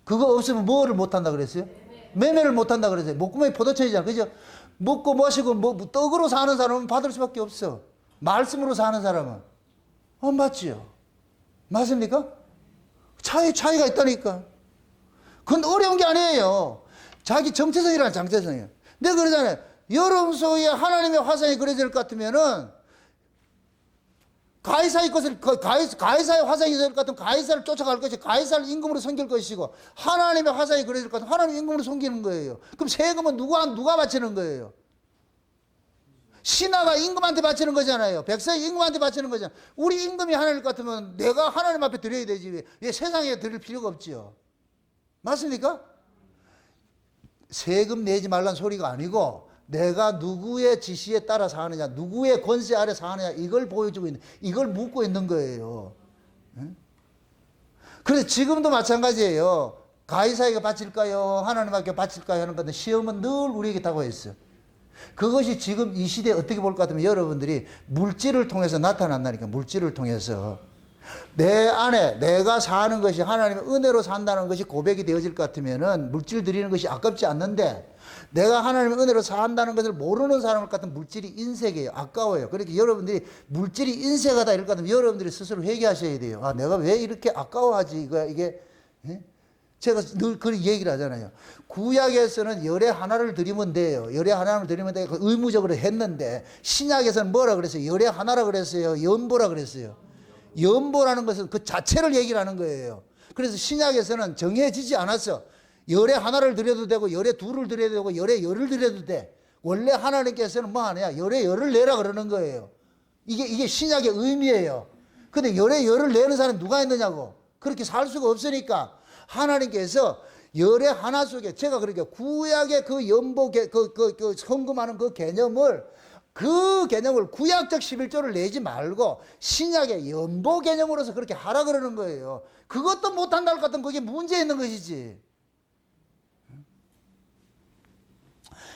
Speaker 1: 그거 없으면 뭐를 못 한다 그랬어요? 매매를 못한다 그러세요. 목구멍이 포도천이잖아. 그죠? 먹고 마시고 떡으로 사는 사람은 받을 수밖에 없어. 말씀으로 사는 사람은. 맞지요? 맞습니까? 차이가 있다니까. 그건 어려운 게 아니에요. 자기 정체성이라는 정체성이에요. 내가 그러잖아요. 여름 소에 하나님의 화상이 그려질 것 같으면은 가이사의 것을 가이사의 화상이 그려질 것 같으면 가이사를 쫓아갈 것이 가이사를 임금으로 섬길 것이고 하나님의 화상이 그려질 것 같으면 하나님 임금으로 섬기는 거예요. 그럼 세금은 누가 바치는 거예요? 신하가 임금한테 바치는 거잖아요. 백성이 임금한테 바치는 거잖아요. 우리 임금이 하나님 같으면 내가 하나님 앞에 드려야 되지. 왜 세상에 드릴 필요가 없지요. 맞습니까? 세금 내지 말란 소리가 아니고 내가 누구의 지시에 따라서 하느냐, 누구의 권세 아래서 하느냐, 이걸 보여주고 있는, 이걸 묻고 있는 거예요. 그래서 지금도 마찬가지예요. 가이사에게 바칠까요? 하나님께 바칠까요? 하는 건데 시험은 늘 우리에게 다가와 있어요. 그것이 지금 이 시대에 어떻게 볼 것 같으면 여러분들이 물질을 통해서 나타난다니까. 물질을 통해서 내 안에 내가 사는 것이 하나님의 은혜로 산다는 것이 고백이 되어질 것 같으면은 물질 드리는 것이 아깝지 않는데 내가 하나님의 은혜로 산다는 것을 모르는 사람 같은 물질이 인색이에요. 아까워요. 그러니까 여러분들이 물질이 인색하다 이럴 것 같으면 여러분들이 스스로 회개하셔야 돼요. 내가 왜 이렇게 아까워하지? 이게 제가 늘 그런 얘기를 하잖아요. 구약에서는 열에 하나를 드리면 돼요. 열에 하나를 드리면 돼요. 의무적으로 했는데 신약에서는 뭐라 그랬어요? 열에 하나라 그랬어요. 연보라 그랬어요. 연보라는 것은 그 자체를 얘기를 하는 거예요. 그래서 신약에서는 정해지지 않았어. 열에 하나를 드려도 되고 열에 둘을 드려도 되고 열에 열을 드려도 돼. 원래 하나님께서는 뭐 하냐? 열에 열을 내라 그러는 거예요. 이게 신약의 의미예요. 근데 열에 열을 내는 사람이 누가 있느냐고. 그렇게 살 수가 없으니까 하나님께서 열의 하나 속에 제가 그렇게 구약의 그 연보 그 헌금하는 그 개념을 구약적 11조를 내지 말고 신약의 연보 개념으로서 그렇게 하라 그러는 거예요. 그것도 못한다 할 것 같으면 그게 문제 있는 것이지.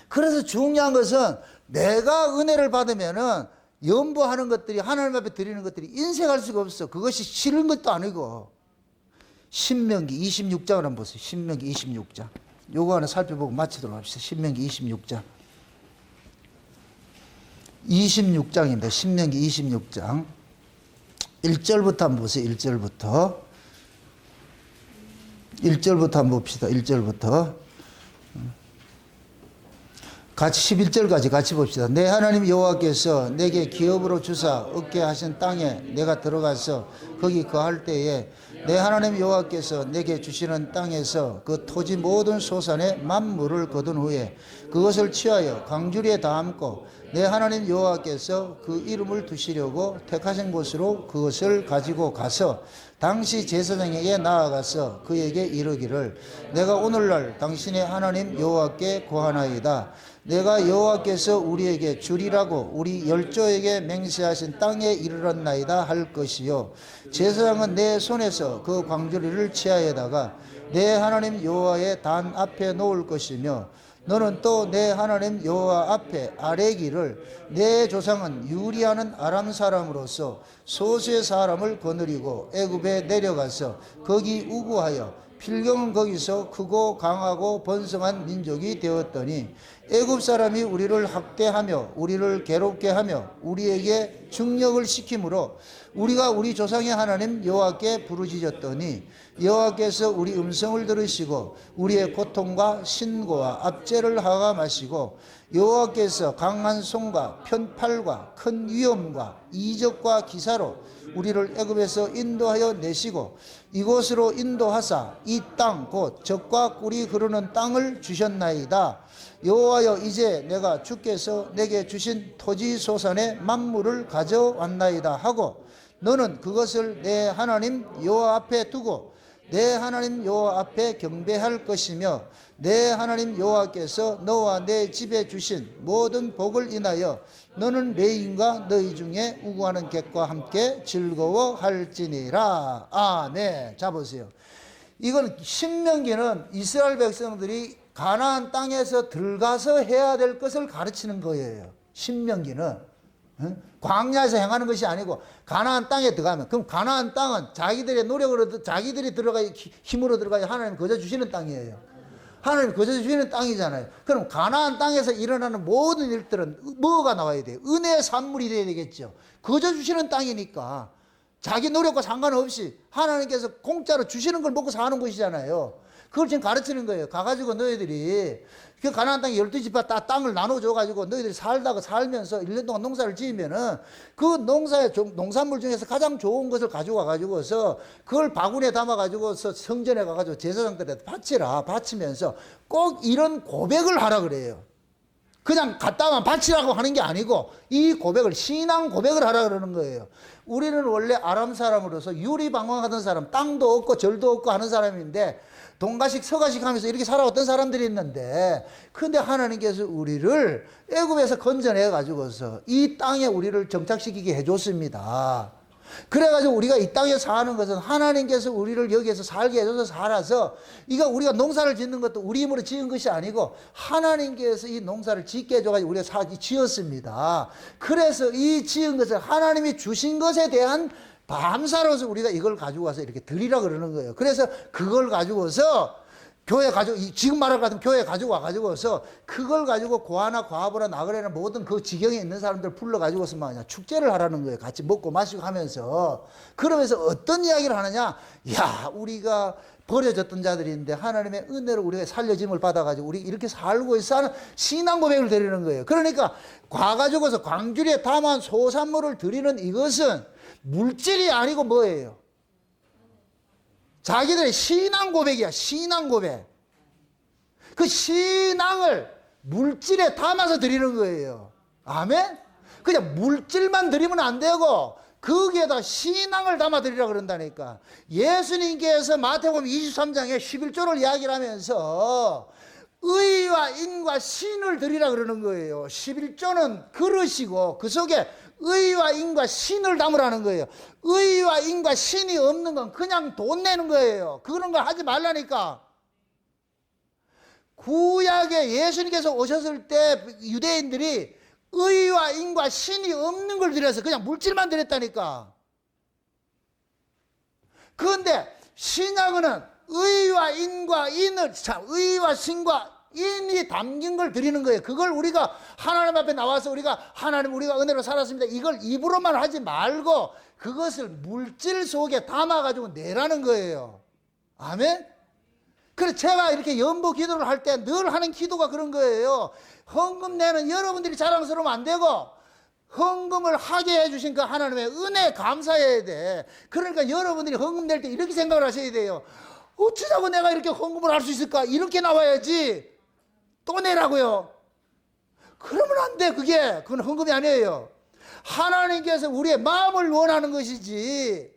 Speaker 1: 그래서 중요한 것은 내가 은혜를 받으면은 연보하는 것들이 하나님 앞에 드리는 것들이 인색할 수가 없어. 그것이 싫은 것도 아니고. 신명기 26장을 한번 보세요. 신명기 26장. 요거 하나 살펴보고 마치도록 합시다. 신명기 26장. 26장입니다. 신명기 26장. 1절부터 한번 보세요. 1절부터. 1절부터 한번 봅시다. 1절부터. 같이 11절까지 같이 봅시다. 내 하나님 여호와께서 내게 기업으로 주사 얻게 하신 땅에 내가 들어가서 거기 거할 때에 내 하나님 여호와께서 내게 주시는 땅에서 그 토지 모든 소산의 만물을 거둔 후에 그것을 취하여 강주리에 담고 내 하나님 여호와께서 그 이름을 두시려고 택하신 곳으로 그것을 가지고 가서 당시 제사장에게 나아가서 그에게 이르기를 내가 오늘날 당신의 하나님 여호와께 고하나이다. 내가 여호와께서 우리에게 주리라고 우리 열조에게 맹세하신 땅에 이르렀나이다 할 것이요 제사장은 내 손에서 그 광주리를 취하에다가 내 하나님 여호와의 단 앞에 놓을 것이며 너는 또 내 하나님 여호와 앞에 아뢰기를 내 조상은 유리하는 아람 사람으로서 소수의 사람을 거느리고 애굽에 내려가서 거기 우구하여 필경은 거기서 크고 강하고 번성한 민족이 되었더니 애굽 사람이 우리를 학대하며 우리를 괴롭게 하며 우리에게 중력을 시키므로 우리가 우리 조상의 하나님 여호와께 부르짖었더니 여호와께서 우리 음성을 들으시고 우리의 고통과 신고와 압제를 하감하시고 여호와께서 강한 손과 편팔과 큰 위엄과 이적과 기사로 우리를 애굽에서 인도하여 내시고 이곳으로 인도하사 이 땅 곧 젖과 꿀이 흐르는 땅을 주셨나이다. 여호와여 이제 내가 주께서 내게 주신 토지 소산의 만물을 가져왔나이다 하고 너는 그것을 내 하나님 여호와 앞에 두고 내 하나님 여호와 앞에 경배할 것이며 내 하나님 여호와께서 너와 내 집에 주신 모든 복을 인하여 너는 레인과 너희 중에 우구하는 객과 함께 즐거워할지니라. 아멘. 자 보세요. 이건 신명기는 이스라엘 백성들이 가나안 땅에서 들어가서 해야 될 것을 가르치는 거예요. 신명기는 광야에서 행하는 것이 아니고 가나안 땅에 들어가면 그럼 가나안 땅은 자기들의 노력으로 자기들이 들어가 힘으로 들어가야 하나님 거저 주시는 땅이에요. 하나님 거저 주시는 땅이잖아요. 그럼 가나안 땅에서 일어나는 모든 일들은 뭐가 나와야 돼요? 은혜의 산물이 돼야 되겠죠. 거저 주시는 땅이니까 자기 노력과 상관없이 하나님께서 공짜로 주시는 걸 먹고 사는 곳이잖아요. 그걸 지금 가르치는 거예요. 가가지고 너희들이 그 가나안 땅에 12지파 땅을 나눠줘가지고 너희들이 살면서 1년 동안 농사를 지으면은 그 농산물 중에서 가장 좋은 것을 가져와가지고서 그걸 바구니에 담아가지고서 성전에 가가지고 제사장들한테 바치면서 꼭 이런 고백을 하라 그래요. 그냥 갖다만 바치라고 하는 게 아니고 이 고백을 신앙 고백을 하라 그러는 거예요. 우리는 원래 아람 사람으로서 유리방황하던 사람, 땅도 없고 절도 없고 하는 사람인데 동가식 서가식 하면서 이렇게 살아왔던 사람들이 있는데, 근데 하나님께서 우리를 애굽에서 건져내 가지고서 이 땅에 우리를 정착시키게 해줬습니다. 그래가지고 우리가 이 땅에 사는 것은 하나님께서 우리를 여기에서 살게 해줘서 살아서, 이거 우리가 농사를 짓는 것도 우리 힘으로 지은 것이 아니고 하나님께서 이 농사를 짓게 해줘가지고 우리가 지었습니다. 그래서 이 지은 것을 하나님이 주신 것에 대한 감사로서 우리가 이걸 가지고 와서 이렇게 드리라 그러는 거예요. 그래서 그걸 가지고서 교회 지금 말할 것 같으면 교회 가지고 와가지고서 그걸 가지고 고아나 과부나 나그네나 모든 그 지경에 있는 사람들 불러가지고서 막 그냥 축제를 하라는 거예요. 같이 먹고 마시고 하면서. 그러면서 어떤 이야기를 하느냐. 야, 우리가 버려졌던 자들인데 하나님의 은혜로 우리가 살려짐을 받아가지고 우리 이렇게 살고 있어 하는 신앙 고백을 드리는 거예요. 그러니까 과가지고서 광주리에 담은 소산물을 드리는 이것은 물질이 아니고 뭐예요? 자기들의 신앙 고백이야. 신앙 고백. 그 신앙을 물질에 담아서 드리는 거예요. 아멘? 그냥 물질만 드리면 안 되고 거기에다 신앙을 담아 드리라 그런다니까. 예수님께서 마태복음 23장에 11조를 이야기를 하면서 의와 인과 신을 드리라 그러는 거예요. 11조는 그릇이고 그 속에 의와 인과 신을 담으라는 거예요. 의와 인과 신이 없는 건 그냥 돈 내는 거예요. 그런 걸 하지 말라니까. 구약에 예수님께서 오셨을 때 유대인들이 의와 인과 신이 없는 걸 드려서 그냥 물질만 드렸다니까. 그런데 신약은 의와 인과 의와 신과 인이 담긴 걸 드리는 거예요. 그걸 우리가 하나님 앞에 나와서 우리가 은혜로 살았습니다, 이걸 입으로만 하지 말고 그것을 물질 속에 담아가지고 내라는 거예요. 아멘? 그래서 제가 이렇게 연보 기도를 할 때 늘 하는 기도가 그런 거예요. 헌금 내는 여러분들이 자랑스러우면 안 되고 헌금을 하게 해주신 그 하나님의 은혜에 감사해야 돼. 그러니까 여러분들이 헌금 낼 때 이렇게 생각을 하셔야 돼요. 어쩌자고 내가 이렇게 헌금을 할 수 있을까? 이렇게 나와야지. 또 내라고요. 그러면 안 돼. 그건 헌금이 아니에요. 하나님께서 우리의 마음을 원하는 것이지.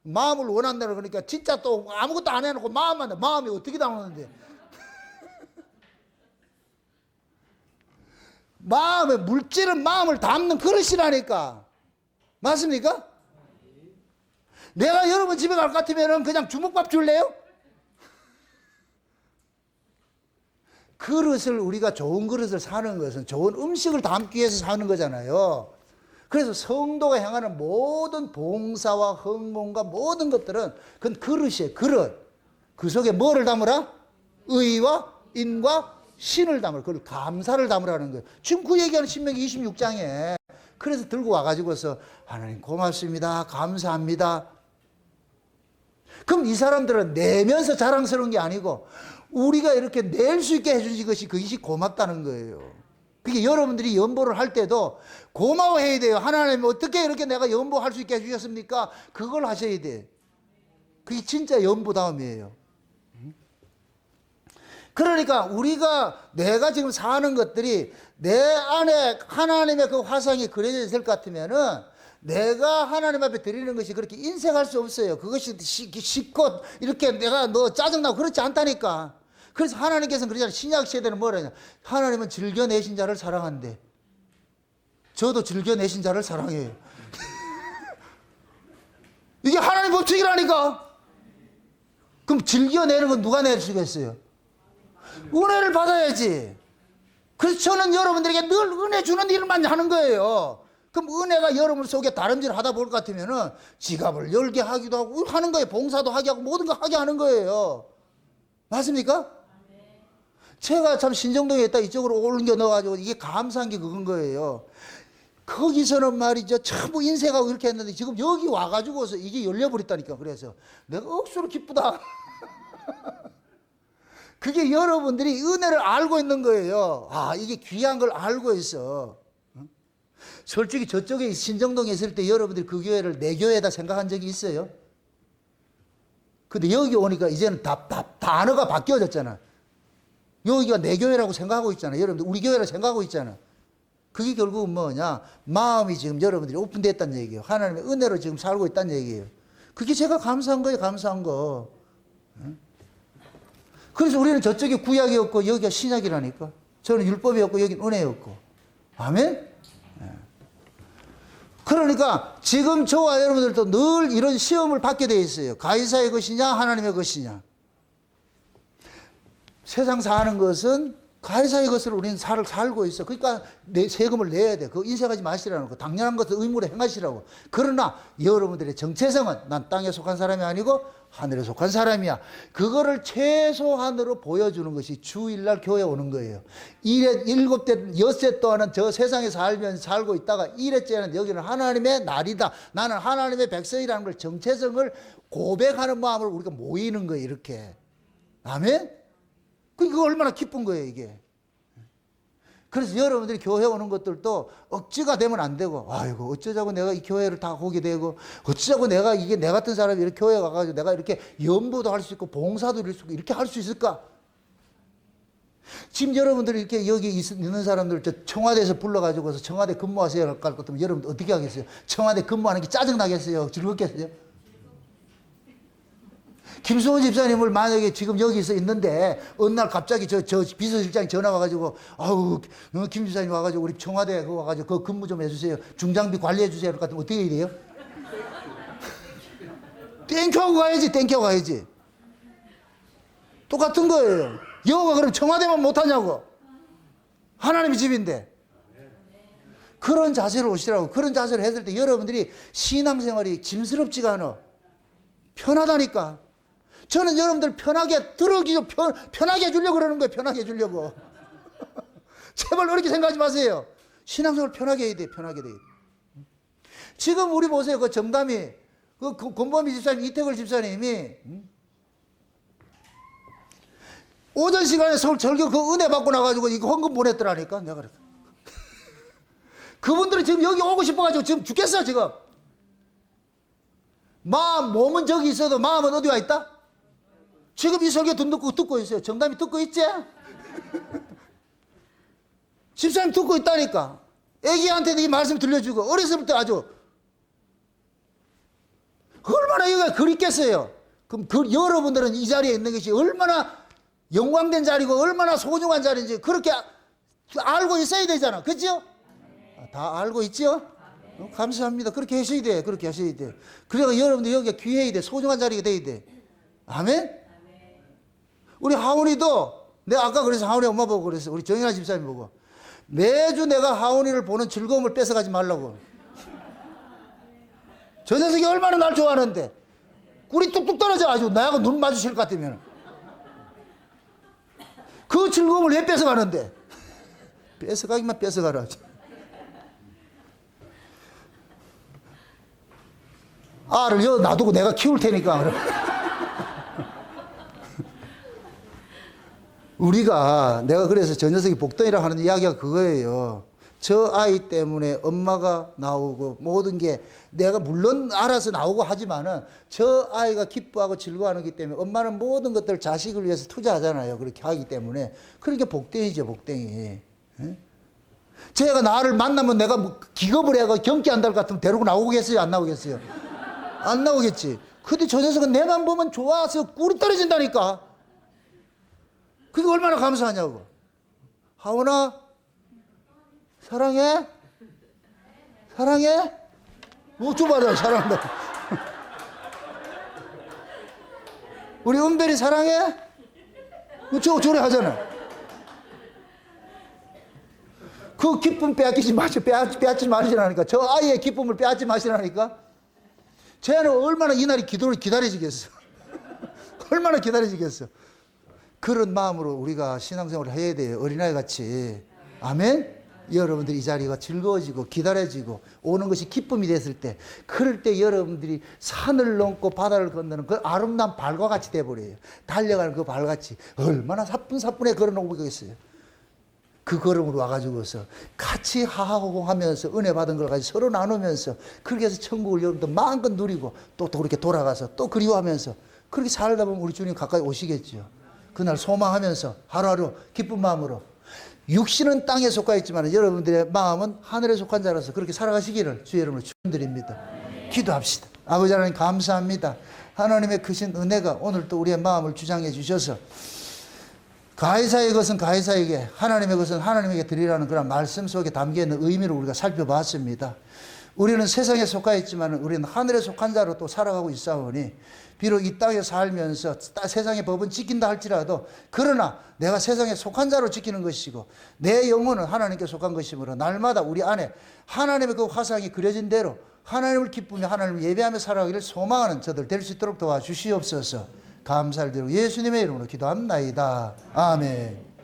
Speaker 1: 마음을 원한다는 그러니까 진짜 또 아무것도 안 해놓고 마음이 어떻게 나오는데. 물질은 마음을 담는 그릇이라니까. 맞습니까? 내가 여러분 집에 갈 것 같으면 그냥 주먹밥 줄래요? 그릇을 우리가 좋은 그릇을 사는 것은 좋은 음식을 담기 위해서 사는 거잖아요. 그래서 성도가 향하는 모든 봉사와 헌금과 모든 것들은 그건 그릇이에요. 그릇. 그 속에 뭐를 담으라? 의와 인과 신을 담으라. 그걸 감사를 담으라는 거예요. 지금 그 얘기하는 신명기 26장에. 그래서 들고 와가지고서 하나님 고맙습니다, 감사합니다. 그럼 이 사람들은 내면서 자랑스러운 게 아니고 우리가 이렇게 낼 수 있게 해주신 그것이 고맙다는 거예요. 그게 여러분들이 연보를 할 때도 고마워해야 돼요. 하나님 어떻게 이렇게 내가 연보할 수 있게 해주셨습니까? 그걸 하셔야 돼. 그게 진짜 연보다움이에요. 그러니까 내가 지금 사는 것들이 내 안에 하나님의 그 화상이 그려져 있을 것 같으면은 내가 하나님 앞에 드리는 것이 그렇게 인색할 수 없어요. 그것이 쉽고 이렇게 내가 짜증나고 그렇지 않다니까. 그래서 하나님께서는 그러잖아요. 신약 시대는 뭐라냐. 하나님은 즐겨내신 자를 사랑한대. 저도 즐겨내신 자를 사랑해요. 이게 하나님 법칙이라니까. 그럼 즐겨내는 건 누가 내주겠어요? 은혜를 받아야지. 그래서 저는 여러분들에게 늘 은혜 주는 일만 하는 거예요. 그럼 은혜가 여러분 속에 다름질 하다 볼 것 같으면은 지갑을 열게 하기도 하고 하는 거예요. 봉사도 하게 하고 모든 거 하게 하는 거예요. 맞습니까? 제가 참 신정동에 있다 이쪽으로 옮겨 넣어가지고 이게 감사한 게 그건 거예요. 거기서는 말이죠. 전부 인쇄하고 이렇게 했는데 지금 여기 와가지고서 이게 열려버렸다니까. 그래서 내가 억수로 기쁘다. 그게 여러분들이 은혜를 알고 있는 거예요. 아, 이게 귀한 걸 알고 있어. 솔직히 저쪽에 신정동에 있을 때 여러분들이 그 교회를 내 교회다 생각한 적이 있어요? 근데 여기 오니까 이제는 단어가 바뀌어졌잖아. 여기가 내 교회라고 생각하고 있잖아. 여러분들 우리 교회라고 생각하고 있잖아. 그게 결국은 뭐냐? 마음이 지금 여러분들이 오픈됐다는 얘기예요. 하나님의 은혜로 지금 살고 있다는 얘기예요. 그게 제가 감사한 거예요. 감사한 거. 그래서 우리는 저쪽에 구약이었고 여기가 신약이라니까. 저는 율법이었고 여기는 은혜였고. 아멘? 그러니까 지금 저와 여러분들도 늘 이런 시험을 받게 되어 있어요. 가이사의 것이냐 하나님의 것이냐. 세상 사는 것은 가이사의 것을 우리는 살고 있어. 그러니까 세금을 내야 돼. 그거 인색하지 마시라는 거. 당연한 것을 의무로 행하시라고. 그러나 여러분들의 정체성은 난 땅에 속한 사람이 아니고 하늘에 속한 사람이야. 그거를 최소한으로 보여주는 것이 주일날 교회에 오는 거예요. 7대, 엿새 동안은 저 세상에 살고 있다가 1회째는 여기는 하나님의 날이다. 나는 하나님의 백성이라는 걸 정체성을 고백하는 마음으로 우리가 모이는 거예요. 이렇게. 아멘? 그거 얼마나 기쁜 거예요, 이게. 그래서 여러분들이 교회 오는 것들도 억지가 되면 안 되고, 아이고, 어쩌자고 내가 이 교회를 다 오게 되고, 어쩌자고 내가 이게 내 같은 사람이 이렇게 교회 가가지고 내가 이렇게 연부도 할 수 있고, 봉사도 할 수 있고, 이렇게 할 수 있을까? 지금 여러분들이 이렇게 여기 있는 사람들 저 청와대에서 불러가지고서 청와대 근무하세요 할 것 같으면 여러분들 어떻게 하겠어요? 청와대 근무하는 게 짜증나겠어요? 즐겁겠어요? 김수호 집사님을 만약에 지금 여기서 있는데 어느 날 갑자기 저 비서실장이 전화 와가지고 아우 김 집사님 와가지고 우리 청와대 그거 와가지고 그 근무 좀 해주세요. 중장비 관리해 주세요. 그럴 것 같으면 어떻게 해야 돼요? 땡큐하고 가야지. 땡큐하고 가야지. 똑같은 거예요. 여호가 그럼 청와대만 못하냐고. 하나님의 집인데. 그런 자세로 오시라고. 그런 자세를 했을 때 여러분들이 신앙생활이 짐스럽지가 않아. 편하다니까. 저는 여러분들 편하게 편하게 해주려고 그러는 거예요. 편하게 해주려고. 제발 그렇게 생각하지 마세요. 신앙생활 편하게 해야 돼. 편하게 돼야 돼. 지금 우리 보세요. 그 정담이 그 권범희 집사님, 이태걸 집사님이 오전 시간에 서울 절교 그 은혜 받고 나가지고 이거 헌금 보냈더라니까. 내가 그랬어. 그분들이 지금 여기 오고 싶어가지고 지금 죽겠어 지금. 몸은 저기 있어도 마음은 어디 와 있다? 지금 이 설교 듣고 있어요. 정담이 듣고 있지? 집사님 듣고 있다니까. 애기한테도 이 말씀 들려주고 어렸을 때 아주 얼마나 여기가 그립겠어요. 그럼 여러분들은 이 자리에 있는 것이 얼마나 영광된 자리고 얼마나 소중한 자리인지 그렇게 알고 있어야 되잖아. 그렇죠? 다 알고 있죠? 감사합니다. 그렇게 하셔야 돼. 그렇게 하셔야 돼. 그래서 여러분들 여기가 귀해야 돼. 소중한 자리가 돼야 돼. 아멘? 우리 하온이도 내가 아까 그래서 하온이 엄마 보고 그랬어. 우리 정연아 집사님 보고. 매주 내가 하온이를 보는 즐거움을 뺏어가지 말라고. 저 녀석이 얼마나 날 좋아하는데. 꿀이 뚝뚝 떨어져 가지고 나하고 눈 마주칠 것 같으면. 그 즐거움을 왜 뺏어가는데. 뺏어가기만 뺏어가라. 알을 여기 놔두고 내가 키울 테니까. 우리가 내가 그래서 저 녀석이 복덩이라 하는 이야기가 그거예요. 저 아이 때문에 엄마가 나오고 모든 게 내가 물론 알아서 나오고 하지만은 저 아이가 기뻐하고 즐거워하는 기 때문에 엄마는 모든 것들을 자식을 위해서 투자하잖아요. 그렇게 하기 때문에. 그러니까 복덩이죠, 복덩이. 제가 나를 만나면 내가 기겁을 해가 경기한다 같으면 데리고 나오겠어요? 안 나오겠어요? 안 나오겠지. 근데 저 녀석은 내만 보면 좋아서 꿀이 떨어진다니까. 그게 얼마나 감사하냐고. 하온아, 사랑해? 사랑해? 뭐 줘봐라, 사랑한다고. 우리 은별이 사랑해? 저래 하잖아. 그 기쁨 빼앗기지 빼앗지 마시라니까. 저 아이의 기쁨을 빼앗지 마시라니까. 쟤는 얼마나 이 날이 기도를 기다리시겠어. 얼마나 기다리시겠어. 그런 마음으로 우리가 신앙생활을 해야 돼요. 어린아이 같이. 아멘? 여러분들이 이 자리가 즐거워지고 기다려지고 오는 것이 기쁨이 됐을 때, 그럴 때 여러분들이 산을 넘고 바다를 건너는 그 아름다운 발과 같이 돼버려요. 달려가는 그 발같이 얼마나 사뿐사뿐해 걸어놓고 있겠어요. 그 걸음으로 와가지고서 같이 하하호호하면서 은혜 받은 걸 가지고 서로 나누면서 그렇게 해서 천국을 여러분들 마음껏 누리고 또 그렇게 돌아가서 또 그리워하면서 그렇게 살다 보면 우리 주님 가까이 오시겠죠. 그날 소망하면서 하루하루 기쁜 마음으로, 육신은 땅에 속하 있지만 여러분들의 마음은 하늘에 속한 자라서 그렇게 살아가시기를 주의 이름으로 축원드립니다. 기도합시다. 아버지 하나님 감사합니다. 하나님의 크신 은혜가 오늘 또 우리의 마음을 주장해 주셔서 가해사의 것은 가해사에게, 하나님의 것은 하나님에게 드리라는 그런 말씀 속에 담겨있는 의미를 우리가 살펴봤습니다. 우리는 세상에 속하 있지만 우리는 하늘에 속한 자로 또 살아가고 있사오니, 비록 이 땅에 살면서 세상의 법은 지킨다 할지라도 그러나 내가 세상에 속한 자로 지키는 것이고 내 영혼은 하나님께 속한 것이므로 날마다 우리 안에 하나님의 그 화상이 그려진 대로 하나님을 기쁘며 하나님을 예배하며 살아가기를 소망하는 저들 될 수 있도록 도와주시옵소서. 감사를 드리고 예수님의 이름으로 기도합나이다. 아멘.